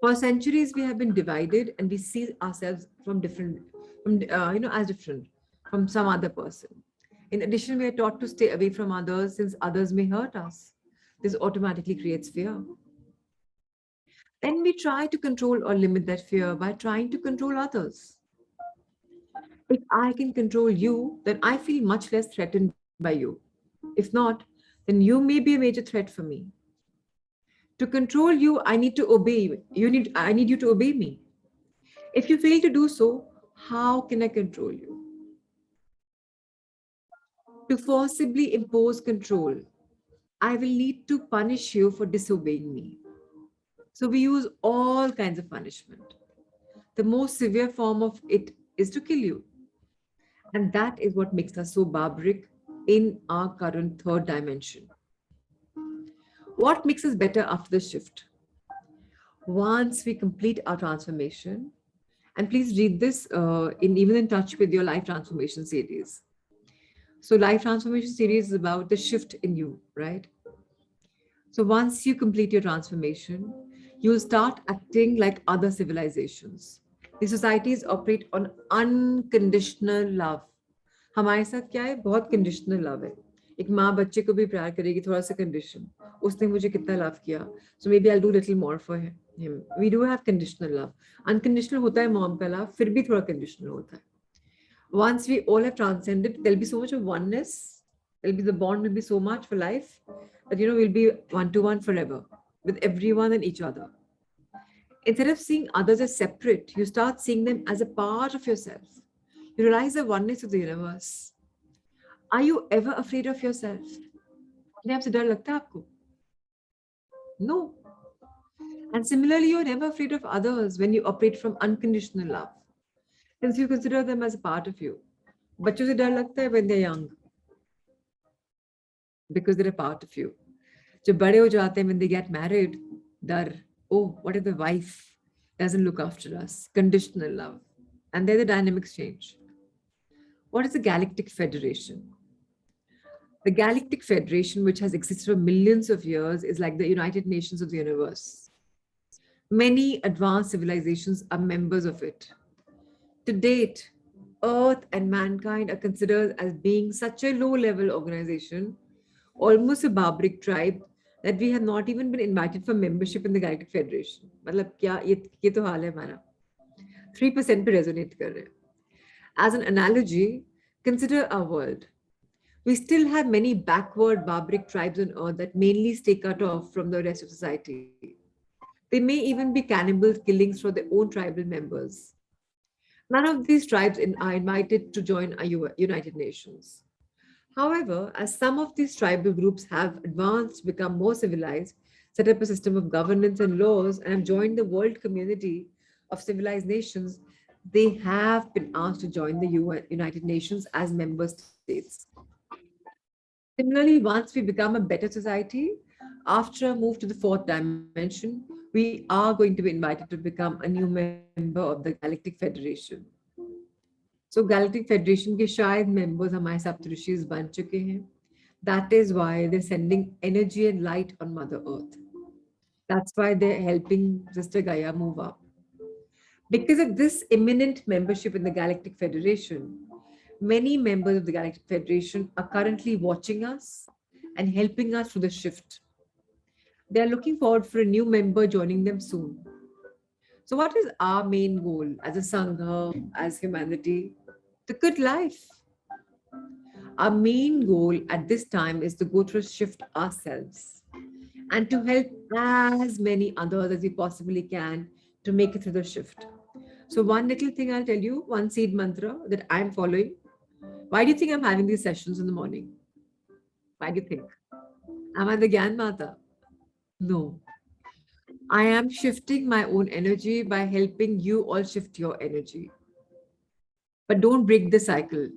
Speaker 2: For centuries, we have been divided and we see ourselves from different, as different from some other person. In addition, we are taught to stay away from others since others may hurt us. This automatically creates fear. Then we try to control or limit that fear by trying to control others. If I can control you, then I feel much less threatened by you. If not, then you may be a major threat for me. To control you, I need to obey you. I need you to obey me. If you fail to do so, how can I control you? To forcibly impose control, I will need to punish you for disobeying me. So we use all kinds of punishment. The most severe form of it is to kill you. And that is what makes us so barbaric in our current third dimension. What makes us better after the shift? Once we complete our transformation, and please read this in even in touch with your life transformation series. So life transformation series is about the shift in you, right? So once you complete your transformation, you'll start acting like other civilizations. The societies operate on unconditional love. हमारे साथ क्या है, बहुत conditional love है. एक माँ बच्चे को भी प्यार करेगी, थोड़ा सा कंडीशन. उसने मुझे कितना लव किया, so maybe I'll do little more for him. We do have conditional love. Unconditional होता है मॉम का लव, फिर भी थोड़ा कंडीशनल होता है. Once we all have transcended, there'll be so much of oneness. The bond will be so much for life that we'll be one to one forever with everyone and each other. Instead of seeing others as separate, you start seeing them as a part of yourself. You realize the oneness of the universe. Are you ever afraid of yourself? अपने आप से डर लगता है आपको? No. And similarly, you're never afraid of others when you operate from unconditional love, since you consider them as a part of you. बच्चों से डर लगता है when they're young, because they're a part of you. जब बड़े हो जाते हैं, when they get married, डर, oh, what if the wife doesn't look after us? Conditional love. And there the dynamics change. What is the Galactic Federation? The Galactic Federation, which has existed for millions of years, is like the United Nations of the universe. Many advanced civilizations are members of it. To date, Earth and mankind are considered as being such a low-level organization, almost a barbaric tribe, that we have not even been invited for membership in the Galactic Federation. मतलब क्या ये तो हाल है हमारा. 3% पे resonate कर रहे हैं. As an analogy, consider our world. We still have many backward barbaric tribes on earth that mainly stay cut off from the rest of society. They may even be cannibal killings for their own tribal members. None of these tribes are invited to join our United Nations. However, as some of these tribal groups have advanced, become more civilized, set up a system of governance and laws, and have joined the world community of civilized nations, they have been asked to join the United Nations as member states. Similarly, once we become a better society, after a move to the fourth dimension, we are going to be invited to become a new member of the Galactic Federation. So Galactic Federation के शायद members हमारे सप्तऋषिज बन चुके हैं. That is why they're sending energy and light on Mother Earth. That's why they're helping Sister Gaia move up. Because of this imminent membership in the Galactic Federation, many members of the Galactic Federation are currently watching us and helping us through the shift. They are looking forward for a new member joining them soon. So what is our main goal as a Sangha, as humanity? The good life. Our main goal at this time is to go through a shift ourselves and to help as many others as we possibly can to make it through the shift. So one little thing I'll tell you, one seed mantra that I'm following. Why do you think I'm having these sessions in the morning? Why do you think? Am I the Gyan Mata? No. I am shifting my own energy by helping you all shift your energy. But don't break the cycle.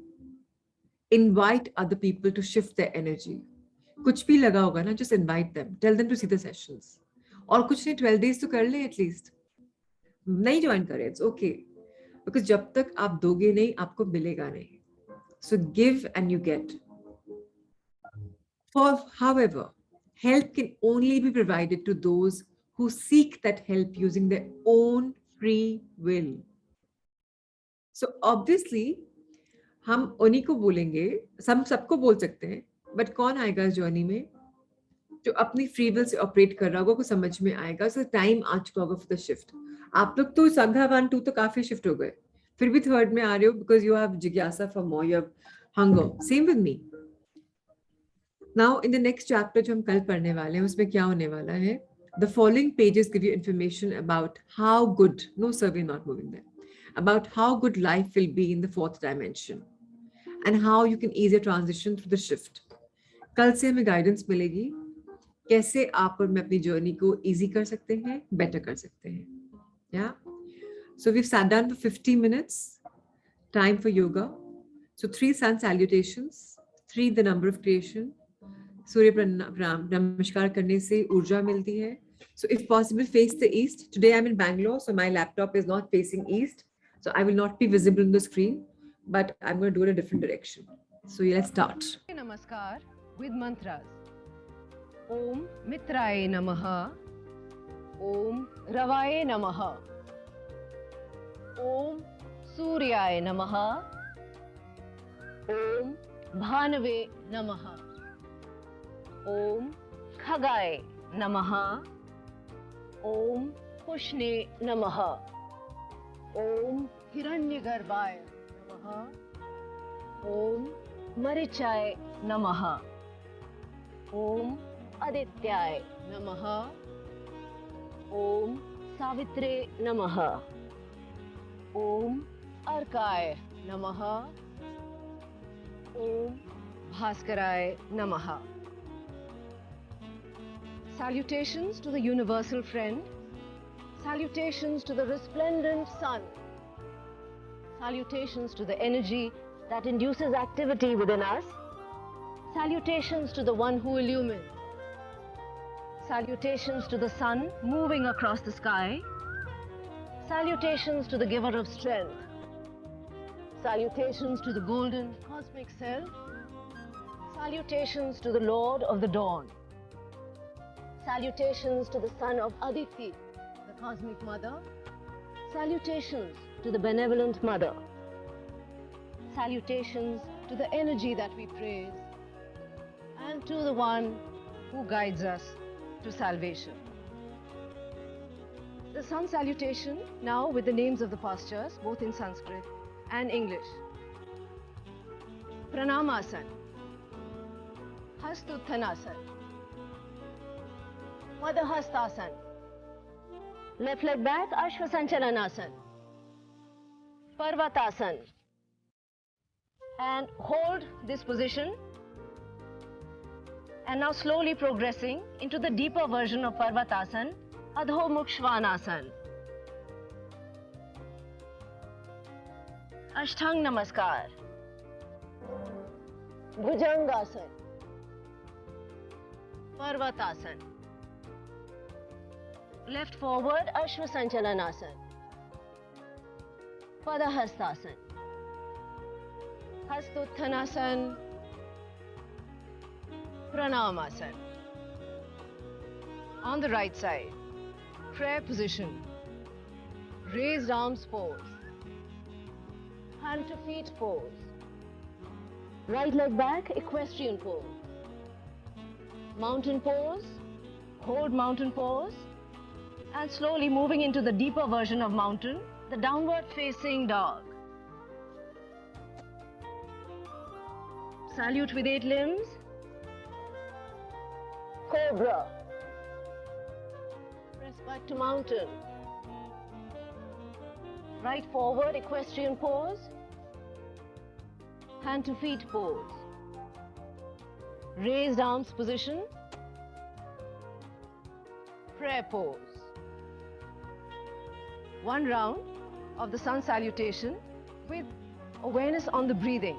Speaker 2: Invite other people to shift their energy. कुछ भी लगा होगा ना, just invite them. Tell them to see the sessions. और कुछ नहीं, 12 days तो कर ले at least. नहीं join करे, it's okay. Because जब तक आप दोगे नहीं, आपको मिलेगा नहीं. So give and you get. However, help can only be provided to those who seek that help using their own free will. So obviously, हम उन्हीं को बोलेंगे, हम सबको बोल सकते हैं, बट कौन आएगा इस जर्नी में जो अपनी फ्री विल से ऑपरेट कर रहा होगा, को समझ में आएगा, सो टाइम आ चुका होगा फॉर द शिफ्ट. आप लोग तो संघा 1-2 तो काफी शिफ्ट हो गए, फिर भी थर्ड में आ रहे हो बिकॉज यू हैव जिज्ञासा for more, you have hunger. Same with me. Now in the next chapter जो हम कल पढ़ने वाले हैं उसमें क्या होने वाला है, the following pages give you information about how good, no sir, we're not moving there, about how good life will be in the fourth dimension and how you can easily transition through the shift. कल से हमें guidance मिलेगी कैसे आप और मैं अपनी journey को इजी कर सकते हैं, बेटर कर सकते हैं. Yeah. So we've sat down for 50 minutes. Time for yoga. So 3 sun salutations, 3 the number of creation. सूर्य प्रणाम नमस्कार करने से ऊर्जा मिलती है. So if possible, face the east. Today I'm in Bangalore, so my laptop is not facing east. So I will not be visible on the screen, but I'm going to do it a different direction. So let's start.
Speaker 3: Namaskar with mantras. Om Mitraye Namaha. Om Ravaye Namaha. Om Suryaye Namaha. Om Bhanave Namaha. Om Khagaye Namaha. Om Pushne Namaha. Om Hiranyagarbhaye Namaha. Om Marichaye Namaha. Om Adityaye Namaha. Om Savitre Namaha. Om Arkaye Namaha. Om Bhaskaraye Namaha. Salutations to the universal friend. Salutations to the resplendent sun. Salutations to the energy that induces activity within us. Salutations to the one who illumines. Salutations to the sun moving across the sky. Salutations to the giver of strength. Salutations to the golden cosmic self. Salutations to the Lord of the dawn. Salutations to the son of Aditi, the cosmic mother. Salutations to the benevolent mother. Salutations to the energy that we praise and to the one who guides us to salvation. The sun salutation now with the names of the pastures both in Sanskrit and English. Pranamasan, Hastuthanasan, Madhastasan, left leg back, Ashwasanchalanasana, Parvatasan, and hold this position. And now slowly progressing into the deeper version of Parvatasan, Adho Mukshvanasana. Ashtang Namaskar, Bhujangasana, Parvatasan. Left forward, Ashwasanchalanasana, Padahastasana, Hastuthanasan, Pranamasana. On the right side, prayer position, raised arms pose, hand to feet pose, right leg back, equestrian pose, mountain pose, hold mountain pose, and slowly moving into the deeper version of mountain, the downward facing dog. Salute with 8 limbs, cobra, press back to mountain, right forward equestrian pose, hand to feet pose, raised arms position, prayer pose. One round of the sun salutation with awareness on the breathing.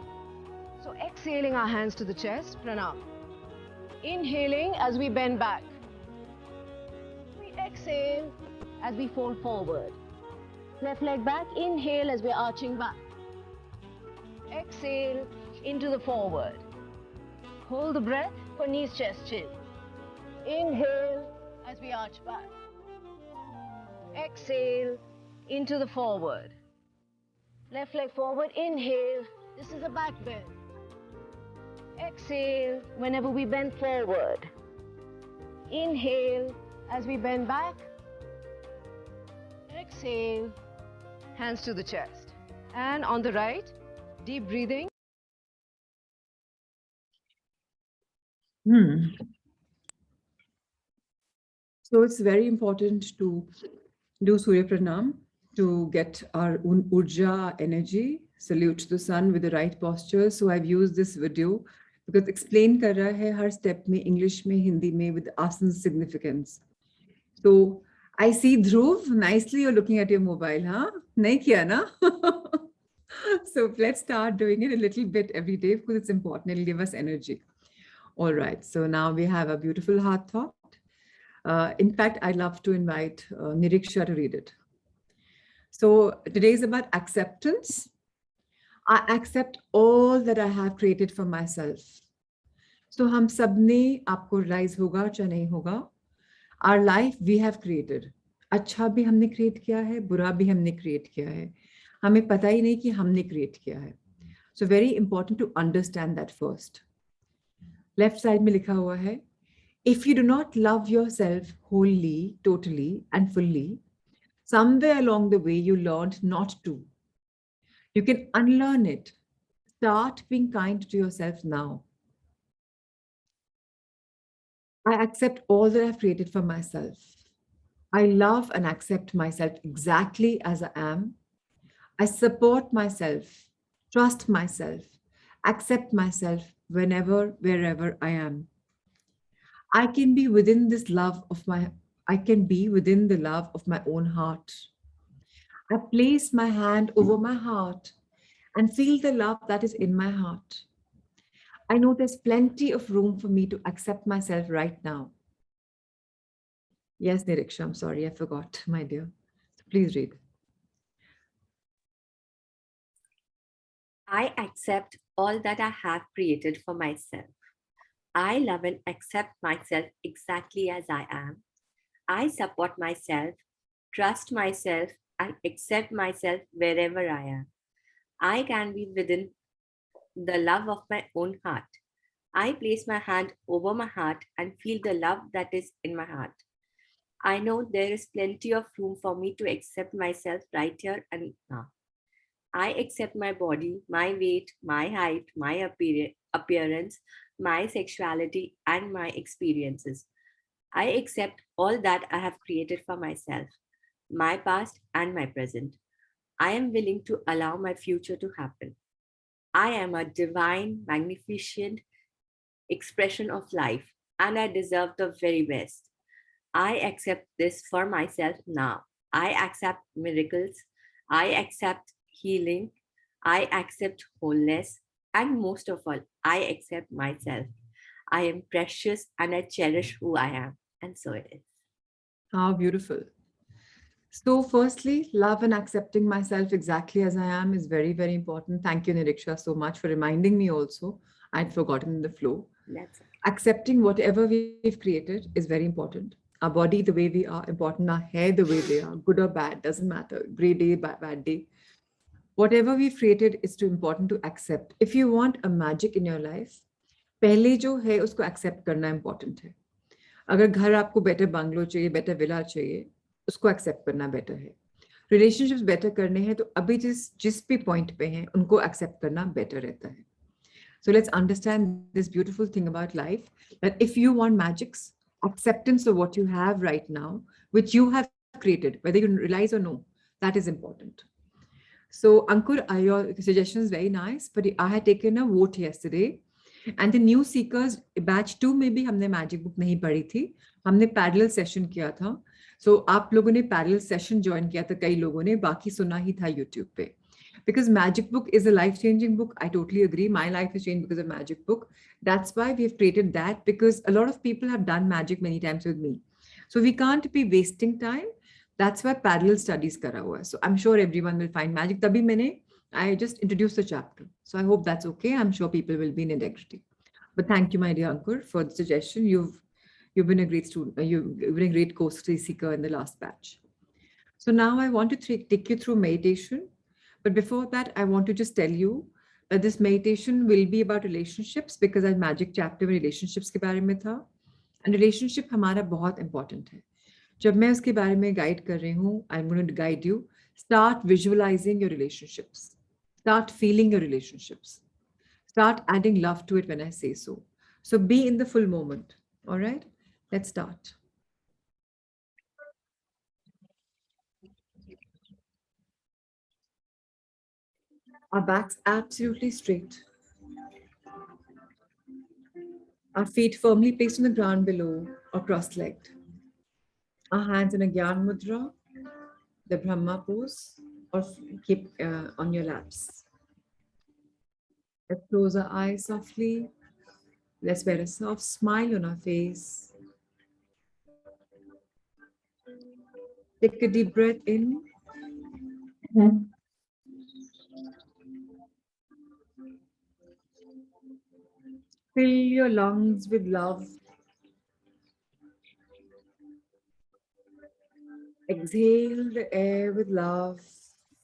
Speaker 3: So exhaling our hands to the chest, pranam. Inhaling as we bend back. We exhale as we fold forward. Left leg back, inhale as we're arching back. Exhale into the forward. Hold the breath for knees, chest, chin. Inhale as we arch back. Exhale into the forward. Left leg forward, inhale. This is a back bend. Exhale whenever we bend forward. Inhale as we bend back. Exhale, hands to the chest. And on the right, deep breathing.
Speaker 2: So it's very important to do Surya Pranam to get our urja energy, salute the sun with the right posture. So I've used this video because explain kar raha hai har step mein, English mein, Hindi mein with asana significance. So I see Dhruv, nicely you're looking at your mobile, huh? Nahi kiya na? So let's start doing it a little bit every day because it's important. It'll give us energy. All right. So now we have a beautiful heart thought. In fact, I'd love to invite Niriksha to read it. So today is about acceptance. I accept all that I have created for myself. So हम सबने आपको realize होगा चाहे नहीं होगा. Our life we have created. अच्छा भी हमने create किया है, बुरा भी हमने create किया है. हमें पता ही नहीं कि हमने create किया है. So very important to understand that first. Left side में लिखा हुआ है, if you do not love yourself wholly, totally, and fully, somewhere along the way you learned not to. You can unlearn it. Start being kind to yourself now. I accept all that I've created for myself. I love and accept myself exactly as I am. I support myself, trust myself, accept myself whenever, wherever I am. I can be within this love of I can be within the love of my own heart. I place my hand over my heart and feel the love that is in my heart. I know there's plenty of room for me to accept myself right now. Yes, Niriksha, I'm sorry, I forgot, my dear. Please read.
Speaker 4: I accept all that I have created for myself. I love and accept myself exactly as I am. I support myself, trust myself, and accept myself wherever I am. I can be within the love of my own heart. I place my hand over my heart and feel the love that is in my heart. I know there is plenty of room for me to accept myself right here and now. I accept my body, my weight, my height, my appearance, my sexuality, and my experiences. I accept all that I have created for myself, my past and my present. I am willing to allow my future to happen. I am a divine, magnificent expression of life, and I deserve the very best. I accept this for myself now. I accept miracles. I accept healing. I accept wholeness. And most of all, I accept myself. I am precious and I cherish who I am. And so it is.
Speaker 2: How beautiful. So firstly, love and accepting myself exactly as I am is very, very important. Thank you, Niriksha, so much for reminding me also. I'd forgotten the flow.
Speaker 4: That's okay.
Speaker 2: Accepting whatever we've created is very important. Our body, the way we are, important. Our hair, the way they are, good or bad, doesn't matter. Great day, bad day. Whatever we've created is too important to accept. If you want a magic in your life, पहले जो है उसको accept करना important है. अगर घर आपको better bungalow चाहिए, better villa चाहिए, उसको accept करना better है. Relationships better करने हैं तो अभी जिस भी point पे हैं उनको accept करना better रहता है. So let's understand this beautiful thing about life, that if you want magics, acceptance of what you have right now, which you have created, whether you realize or no, that is important. So Ankur, your suggestion is very nice, but I had taken a vote yesterday, and the new seekers batch 2 में भी हमने magic book नहीं पढ़ी थी, हमने parallel session किया था. So आप लोगों ने parallel session join किया था, कई लोगों ने, बाकी सुना ही था YouTube पे. Because magic book is a life-changing book. I totally agree. My life has changed because of magic book. That's why we've created that, because a lot of people have done magic many times with me. So we can't be wasting time. That's why parallel studies kara hua hai. So I'm sure everyone will find magic. I just introduced the chapter. So I hope that's okay. I'm sure people will be in integrity. But thank you, my dear Ankur, for the suggestion. You've been a great student. You've been a great course seeker in the last batch. So now I want to take you through meditation. But before that, I want to just tell you that this meditation will be about relationships because our magic chapter में relationships के बारे में था. And relationship हमारा बहुत important है. जब मैं उसके बारे में guide कर रही हूँ, I'm going to guide you. Start visualizing your relationships. Start feeling your relationships. Start adding love to it when I say so. So be in the full moment. All right, let's start. Our backs absolutely straight. Our feet firmly placed on the ground below or cross-legged. Our hands in a Gyan Mudra, the Brahma pose, or keep on your laps. Let's close our eyes softly. Let's wear a soft smile on our face. Take a deep breath in. Fill your lungs with love. Exhale the air with love.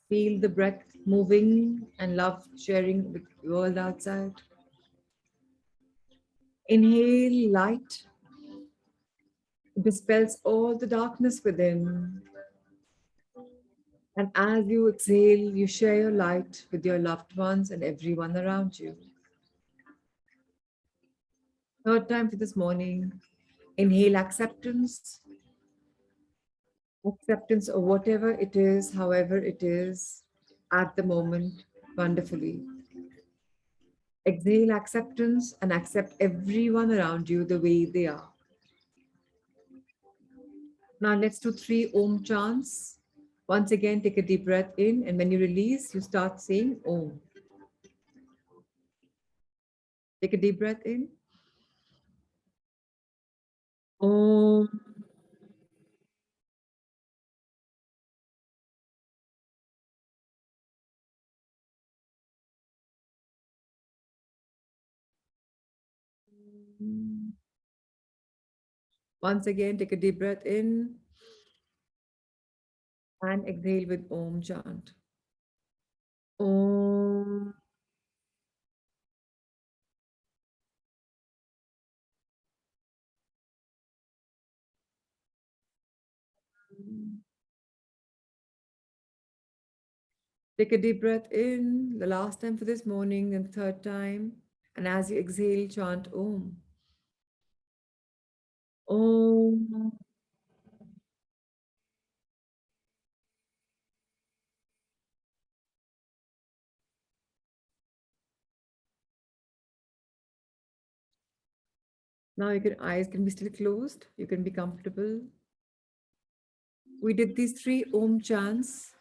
Speaker 2: Feel the breath moving and love sharing with the world outside. Inhale light. It dispels all the darkness within. And as you exhale, you share your light with your loved ones and everyone around you. Third time for this morning. Inhale acceptance. Acceptance of whatever it is, however it is, at the moment, wonderfully. Exhale acceptance and accept everyone around you the way they are. Now let's do 3 Om chants. Once again, take a deep breath in, and when you release, you start saying Om. Take a deep breath in. Om. Once again, take a deep breath in and exhale with Om chant. Om. Take a deep breath in, the last time for this morning, and the third time. And as you exhale, chant Om. Om. Now your eyes can be still closed. You can be comfortable. We did these 3 Om chants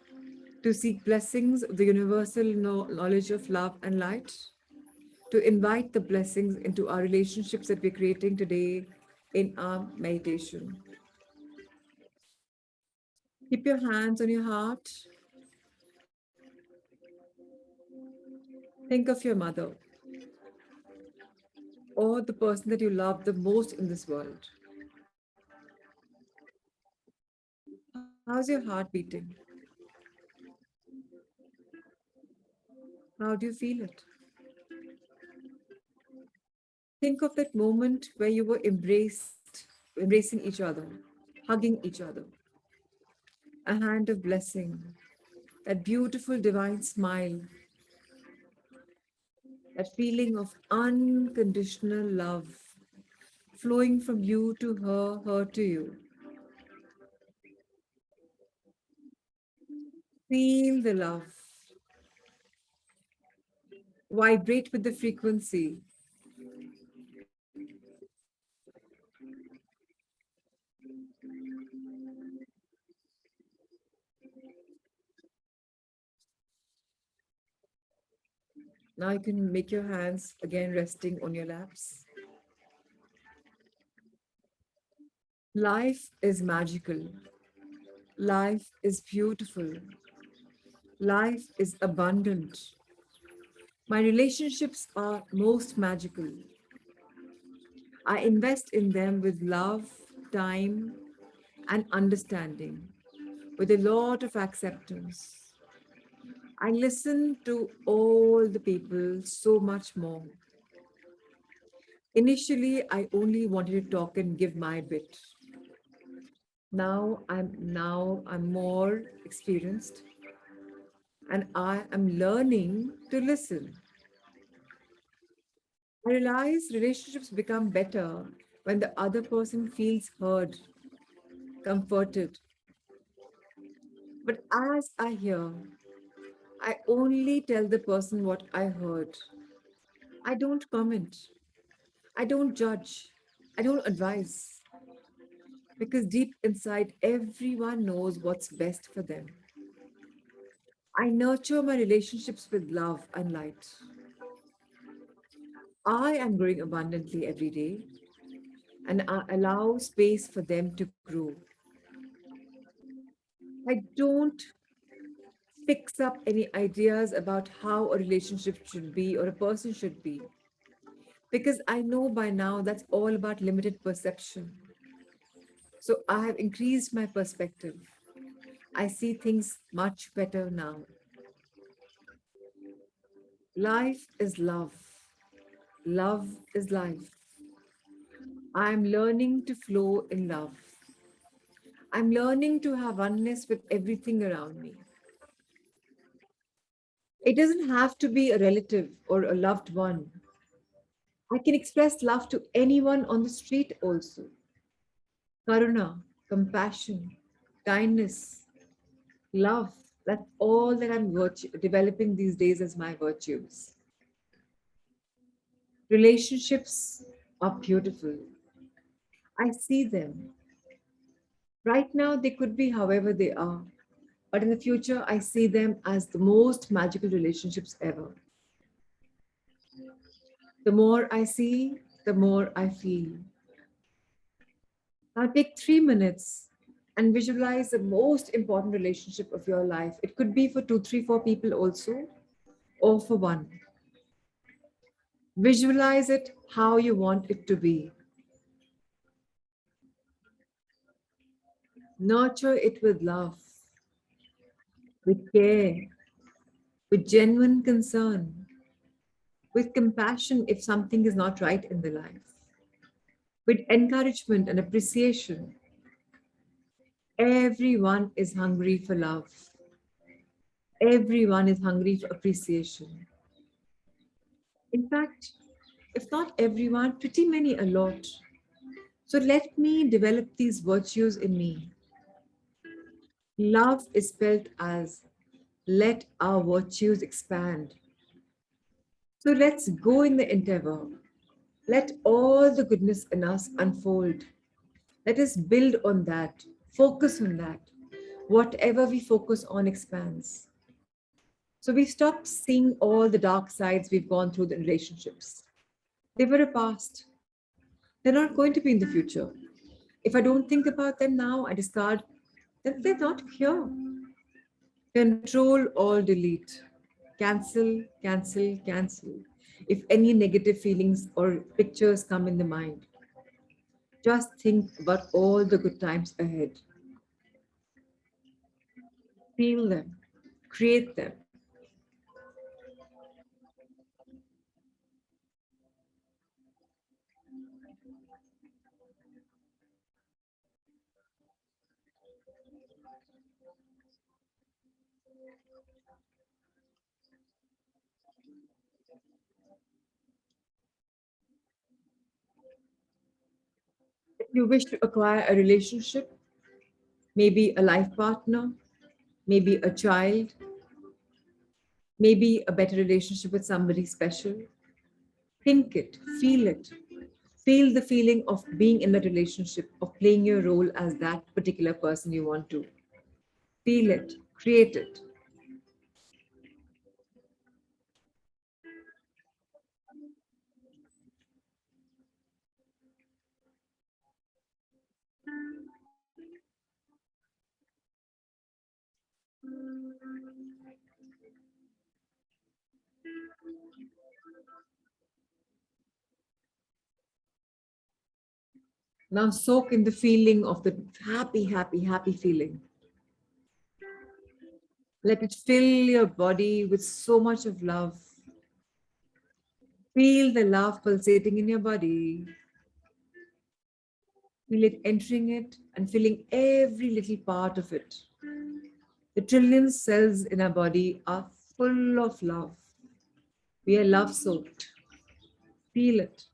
Speaker 2: to seek blessings of the universal knowledge of love and light, to invite the blessings into our relationships that we're creating today in our meditation. Keep your hands on your heart. Think of your mother or the person that you love the most in this world. How's your heart beating? How do you feel it? Think of that moment where you were embracing each other, hugging each other. A hand of blessing, that beautiful divine smile, that feeling of unconditional love flowing from you to her, her to you. Feel the love. Vibrate with the frequency. Now you can make your hands again resting on your laps. Life is magical. Life is beautiful. Life is abundant. My relationships are most magical. I invest in them with love, time, and understanding, with a lot of acceptance. I listen to all the people so much more. Initially, I only wanted to talk and give my bit. Now I'm more experienced and I am learning to listen. I realize relationships become better when the other person feels heard, comforted. But as I hear, I only tell the person what I heard. I don't comment. I don't judge. I don't advise. Because deep inside, everyone knows what's best for them. I nurture my relationships with love and light. I am growing abundantly every day and I allow space for them to grow. I don't fix up any ideas about how a relationship should be or a person should be because I know by now that's all about limited perception. So I have increased my perspective. I see things much better now. Life is love. Love is life. I am learning to flow in love. I'm learning to have oneness with everything around me. It doesn't have to be a relative or a loved one. I can express love to anyone on the street also. Karuna, compassion, kindness, love. That's all that I'm developing these days as my virtues. Relationships are beautiful. I see them. Right now, they could be however they are. But in the future, I see them as the most magical relationships ever. The more I see, the more I feel. Now take 3 minutes and visualize the most important relationship of your life. It could be for two, three, four people also, or for one. Visualize it how you want it to be. Nurture it with love, with care, with genuine concern, with compassion if something is not right in the life, with encouragement and appreciation. Everyone is hungry for love. Everyone is hungry for appreciation. In fact, if not everyone, pretty many a lot. So let me develop these virtues in me. Love is spelled as let our virtues expand. So let's go in the endeavor. Let all the goodness in us unfold. Let us build on that, focus on that. Whatever we focus on expands. So we stop seeing all the dark sides we've gone through the relationships. They were a past. They're not going to be in the future. If I don't think about them now, I discard, then they're not here. Control or delete. Cancel, cancel, cancel. If any negative feelings or pictures come in the mind, just think about all the good times ahead. Feel them, create them. If you wish to acquire a relationship, maybe a life partner, maybe a child, maybe a better relationship with somebody special. Think it, feel it. Feel the feeling of being in that relationship, of playing your role as that particular person you want to. Feel it, create it. Now soak in the feeling of the happy, happy, happy feeling. Let it fill your body with so much of love. Feel the love pulsating in your body. Feel it entering it and filling every little part of it. The trillion cells in our body are full of love. We are love soaked. Feel it.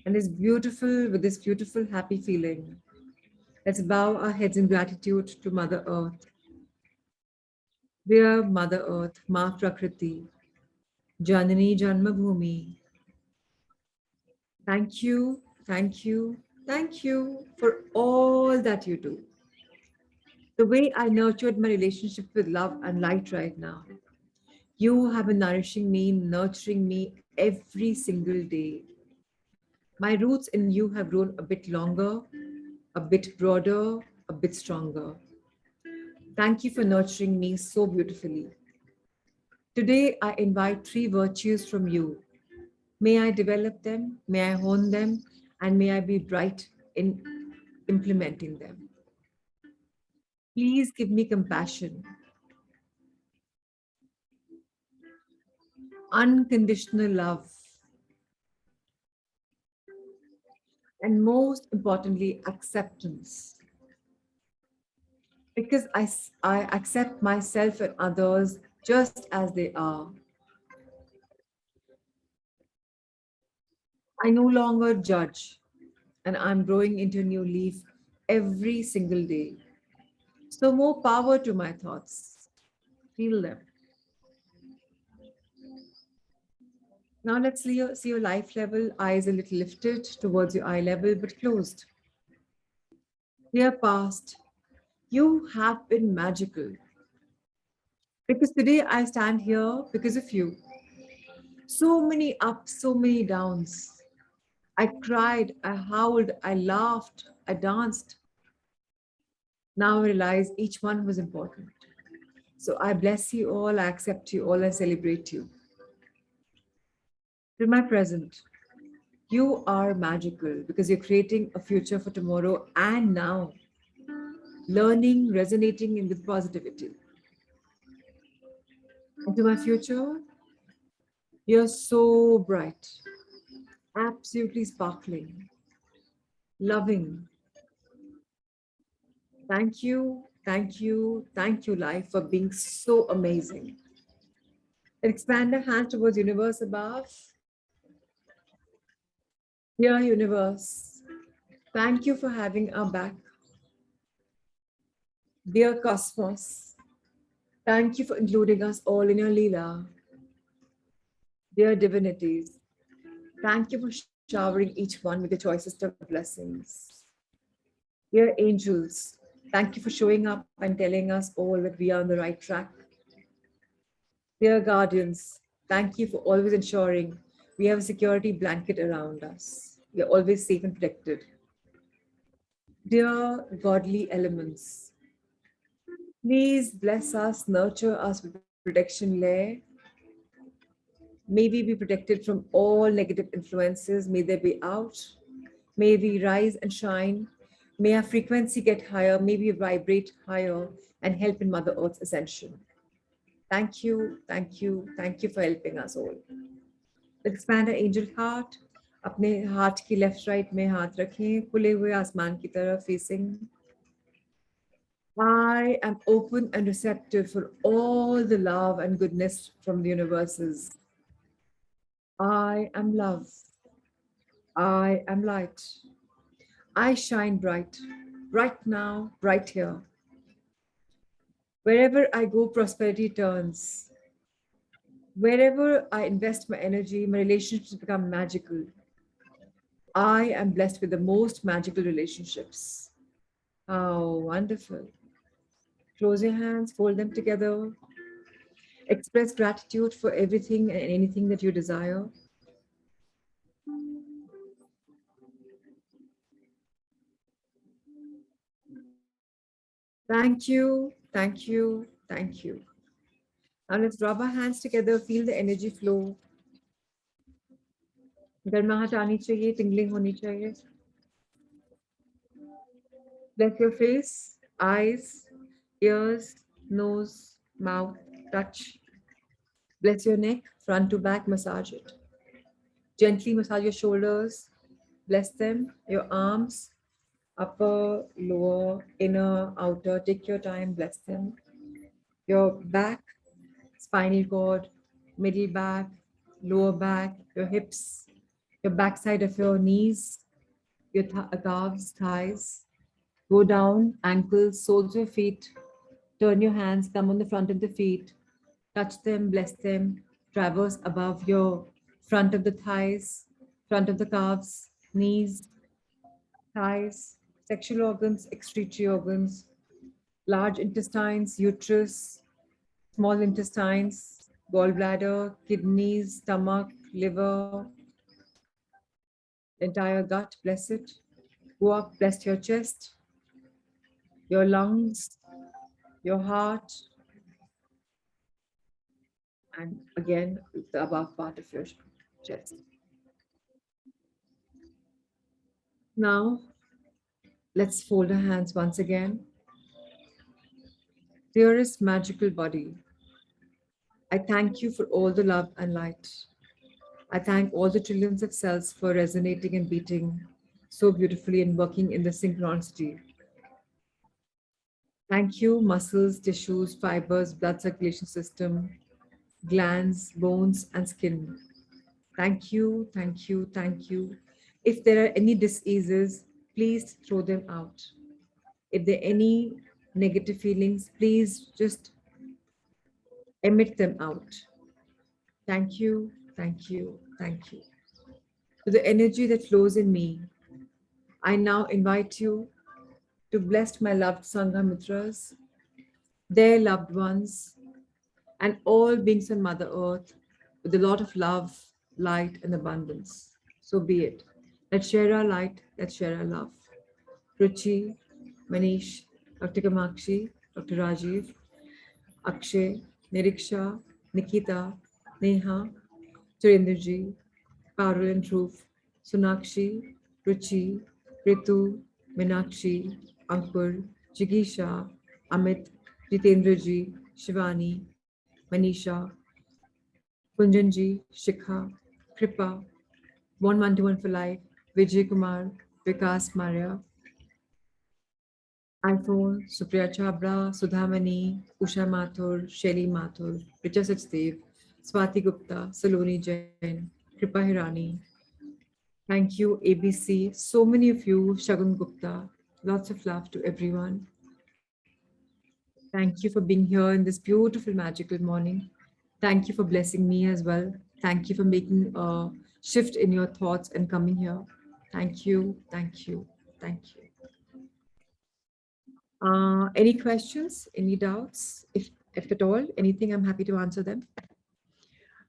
Speaker 2: And it's beautiful with this beautiful, happy feeling. Let's bow our heads in gratitude to Mother Earth. Dear Mother Earth, Ma Prakriti, Janani Janmabhoomi, thank you, thank you, thank you for all that you do. The way I nurtured my relationship with love and light right now. You have been nourishing me, nurturing me every single day. My roots in you have grown a bit longer, a bit broader, a bit stronger. Thank you for nurturing me so beautifully. Today, I invite three virtues from you. May I develop them, may I hone them, and may I be bright in implementing them. Please give me compassion, unconditional love, and most importantly, acceptance. Because I accept myself and others just as they are. I no longer judge, and I'm growing into a new leaf every single day. So, more power to my thoughts. Feel them. Now, let's see your life level, eyes a little lifted towards your eye level, but closed. Dear past, you have been magical. Because today I stand here because of you. So many ups, so many downs. I cried, I howled, I laughed, I danced. Now I realize each one was important. So I bless you all, I accept you all, I celebrate you. To my present, you are magical because you're creating a future for tomorrow and now, learning, resonating in with positivity. And to my future, you're so bright, absolutely sparkling, loving. Thank you, life, for being so amazing. Expand our hand towards universe above. Dear universe, thank you for having our back. Dear cosmos, thank you for including us all in your Leela. Dear divinities, thank you for showering each one with your choicest of blessings. Dear angels, thank you for showing up and telling us all that we are on the right track. Dear guardians, thank you for always ensuring we have a security blanket around us. We are always safe and protected. Dear godly elements, please bless us, nurture us with protection layer. May we be protected from all negative influences. May they be out. May we rise and shine. May our frequency get higher. May we vibrate higher and help in Mother Earth's ascension. Thank you, thank you, thank you for helping us all. Let's expand our angel heart. अपने हाथ की left right में हाथ रखें, खुले हुए आसमान की तरफ facing. I am open and receptive for all the love and goodness from the universes. I am love. I am light. I shine bright, right now, right here. Wherever I go, prosperity turns. Wherever I invest my energy, my relationships become magical. I am blessed with the most magical relationships. How wonderful. Close your hands, fold them together. Express gratitude for everything and anything that you desire. Thank you, thank you, thank you. Now let's rub our hands together, feel the energy flow. गर्माहट आनी चाहिए, tingling होनी चाहिए. Bless your face, eyes, ears, nose, mouth, touch. Bless your neck, front to back, massage it. Gently massage your shoulders, bless them, your arms, upper, lower, inner, outer. Take your time, bless them. Your back, spinal cord, middle back, lower back, your hips, your backside of your knees, your calves, thighs. Go down, ankles, soles of your feet. Turn your hands, come on the front of the feet. Touch them, bless them. Traverse above your front of the thighs, front of the calves, knees, thighs, sexual organs, excretory organs, large intestines, uterus, small intestines, gallbladder, kidneys, stomach, liver, entire gut, bless it. Go up, bless your chest, your lungs, your heart, and again, the above part of your chest. Now, let's fold our hands once again. Dearest magical body, I thank you for all the love and light. I thank all the trillions of cells for resonating and beating so beautifully and working in the synchronicity. Thank you, muscles, tissues, fibers, blood circulation system, glands, bones, and skin. Thank you, thank you, thank you. If there are any diseases, please throw them out. If there are any negative feelings, please just emit them out. Thank you, thank you, thank you. To the energy that flows in me, I now invite you to bless my loved Sangha Mitras, their loved ones, and all beings on Mother Earth with a lot of love, light, and abundance. So be it. Let's share our light, let's share our love. Ruchi, Manish, Dr. Kamakshi, Dr. Rajiv, Akshay, Niriksha, Nikita, Neha, Surendraji, Parul and Dhruv, Sonakshi, Ruchi, Ritu, Meenakshi, Ankur, Jigisha, Amit, Jitendraji, Shivani, Manisha, Kunjanji, Shikha, Kripa, One One to One for Life, Vijay Kumar, Vikas Maria, iPhone, Supriya Chabra, Sudhamani, Usha Mathur, Shelly Mathur, Richa Sachdev, Swati Gupta, Saloni Jain, Kripa Hirani. Thank you, ABC. So many of you, Shagun Gupta. Lots of love to everyone. Thank you for being here in this beautiful, magical morning. Thank you for blessing me as well. Thank you for making a shift in your thoughts and coming here. Thank you, thank you, thank you. Any questions, any doubts? If at all, anything, I'm happy to answer them.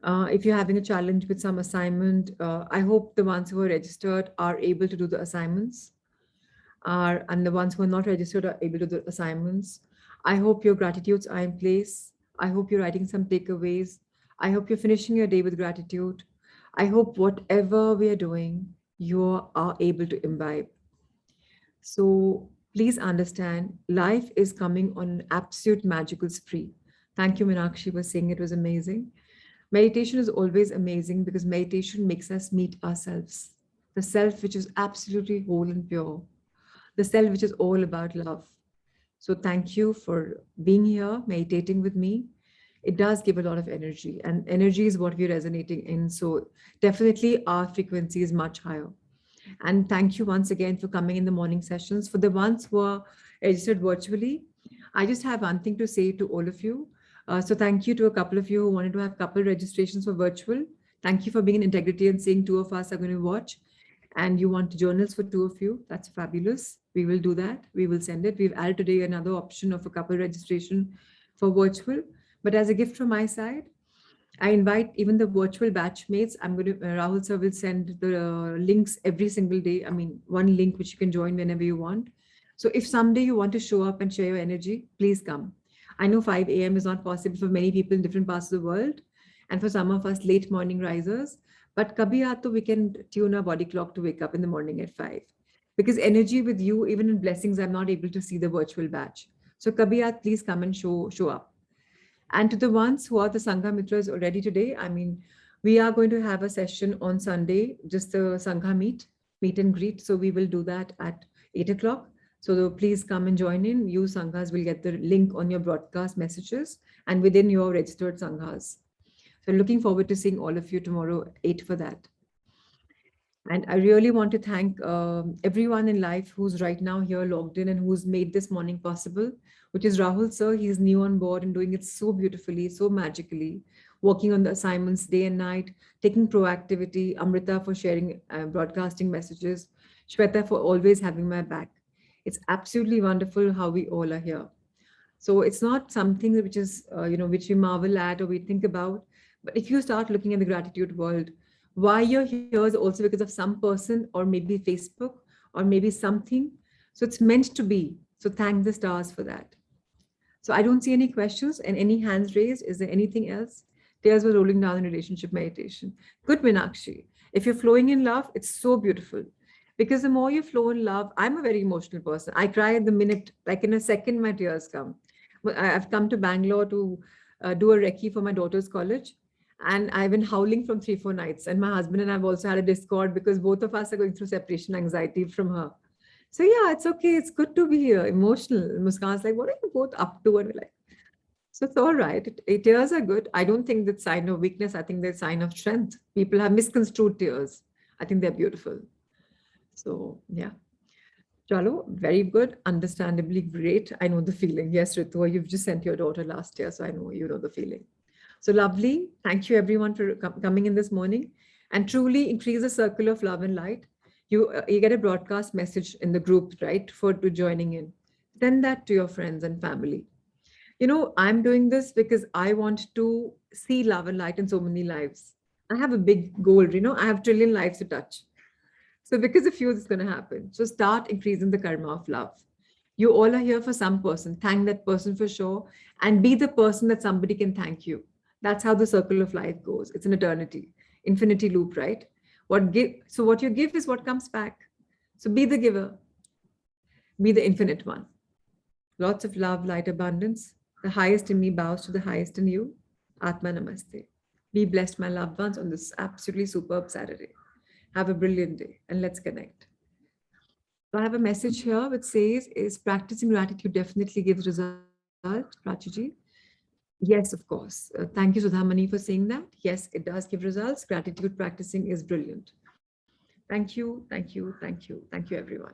Speaker 2: If you're having a challenge with some assignment, I hope the ones who are registered are able to do the assignments. And the ones who are not registered are able to do the assignments. I hope your gratitudes are in place. I hope you're writing some takeaways. I hope you're finishing your day with gratitude. I hope whatever we are doing, you are able to imbibe. So please understand, life is coming on an absolute magical spree. Thank you, Meenakshi, for saying it was amazing. Meditation is always amazing because meditation makes us meet ourselves, the self which is absolutely whole and pure, the self which is all about love. So thank you for being here, meditating with me. It does give a lot of energy, and energy is what we're resonating in. So definitely our frequency is much higher. And thank you once again for coming in the morning sessions. For the ones who are registered virtually, I just have one thing to say to all of you. So thank you to a couple of you who wanted to have couple registrations for virtual. Thank you for being in integrity and saying two of us are going to watch. And you want journals for two of you. That's fabulous. We will do that. We will send it. We've added today another option of a couple registration for virtual. But as a gift from my side, I invite even the virtual batchmates. I'm going to, Rahul sir will send the links every single day. I mean, one link which you can join whenever you want. So if someday you want to show up and share your energy, please come. I know 5 a.m. is not possible for many people in different parts of the world, and for some of us late morning risers. But kabhi aat to we can tune our body clock to wake up in the morning at 5. Because energy with you, even in blessings, I'm not able to see the virtual batch. So kabhi aat, please come and show up. And to the ones who are the Sangha Mitras already today, I mean, we are going to have a session on Sunday, just the Sangha meet and greet. So we will do that at 8 o'clock. So please come and join in. You Sanghas will get the link on your broadcast messages and within your registered Sanghas. So looking forward to seeing all of you tomorrow, 8 for that. And I really want to thank everyone in life who's right now here logged in and who's made this morning possible, which is Rahul sir. He's new on board and doing it so beautifully, so magically, working on the assignments day and night, taking proactivity, Amrita for sharing broadcasting messages, Shweta for always having my back. It's absolutely wonderful how we all are here. So it's not something which is, which we marvel at or we think about. But if you start looking at the gratitude world, why you're here is also because of some person or maybe Facebook or maybe something. So it's meant to be. So thank the stars for that. So I don't see any questions and any hands raised. Is there anything else? Tears were rolling down in relationship meditation. Good, Meenakshi. If you're flowing in love, it's so beautiful. Because the more you flow in love, I'm a very emotional person. I cry at the minute, like in a second, my tears come. I've come to Bangalore to do a recce for my daughter's college. And I've been howling from 3, 4 nights. And my husband and I've also had a discord because both of us are going through separation anxiety from her. So yeah, it's okay. It's good to be here. Emotional. Muskan's like, what are you both up to? And we're like, so it's all right. Tears are good. I don't think that's sign of weakness. I think they're sign of strength. People have misconstrued tears. I think they're beautiful. So yeah. Chalo, very good. Understandably great. I know the feeling. Yes, Ritu, you've just sent your daughter last year, so I know you know the feeling. So lovely. Thank you everyone for coming in this morning and truly increase the circle of love and light. You get a broadcast message in the group, right, for to joining in. Send that to your friends and family. I'm doing this because I want to see love and light in so many lives. I have a big goal, I have trillion lives to touch. So because of you, it's going to happen. So start increasing the karma of love. You all are here for some person. Thank that person for sure. And be the person that somebody can thank you. That's how the circle of life goes. It's an eternity, infinity loop, right? So what you give is what comes back. So be the giver. Be the infinite one. Lots of love, light, abundance. The highest in me bows to the highest in you. Atma Namaste. Be blessed, my loved ones, on this absolutely superb Saturday. Have a brilliant day and let's connect. So I have a message here which says, is practicing gratitude definitely gives result, Prachi? Yes, of course. Thank you, Sudhamani, for saying that. Yes, it does give results. Gratitude practicing is brilliant. Thank you, thank you, thank you. Thank you, everyone.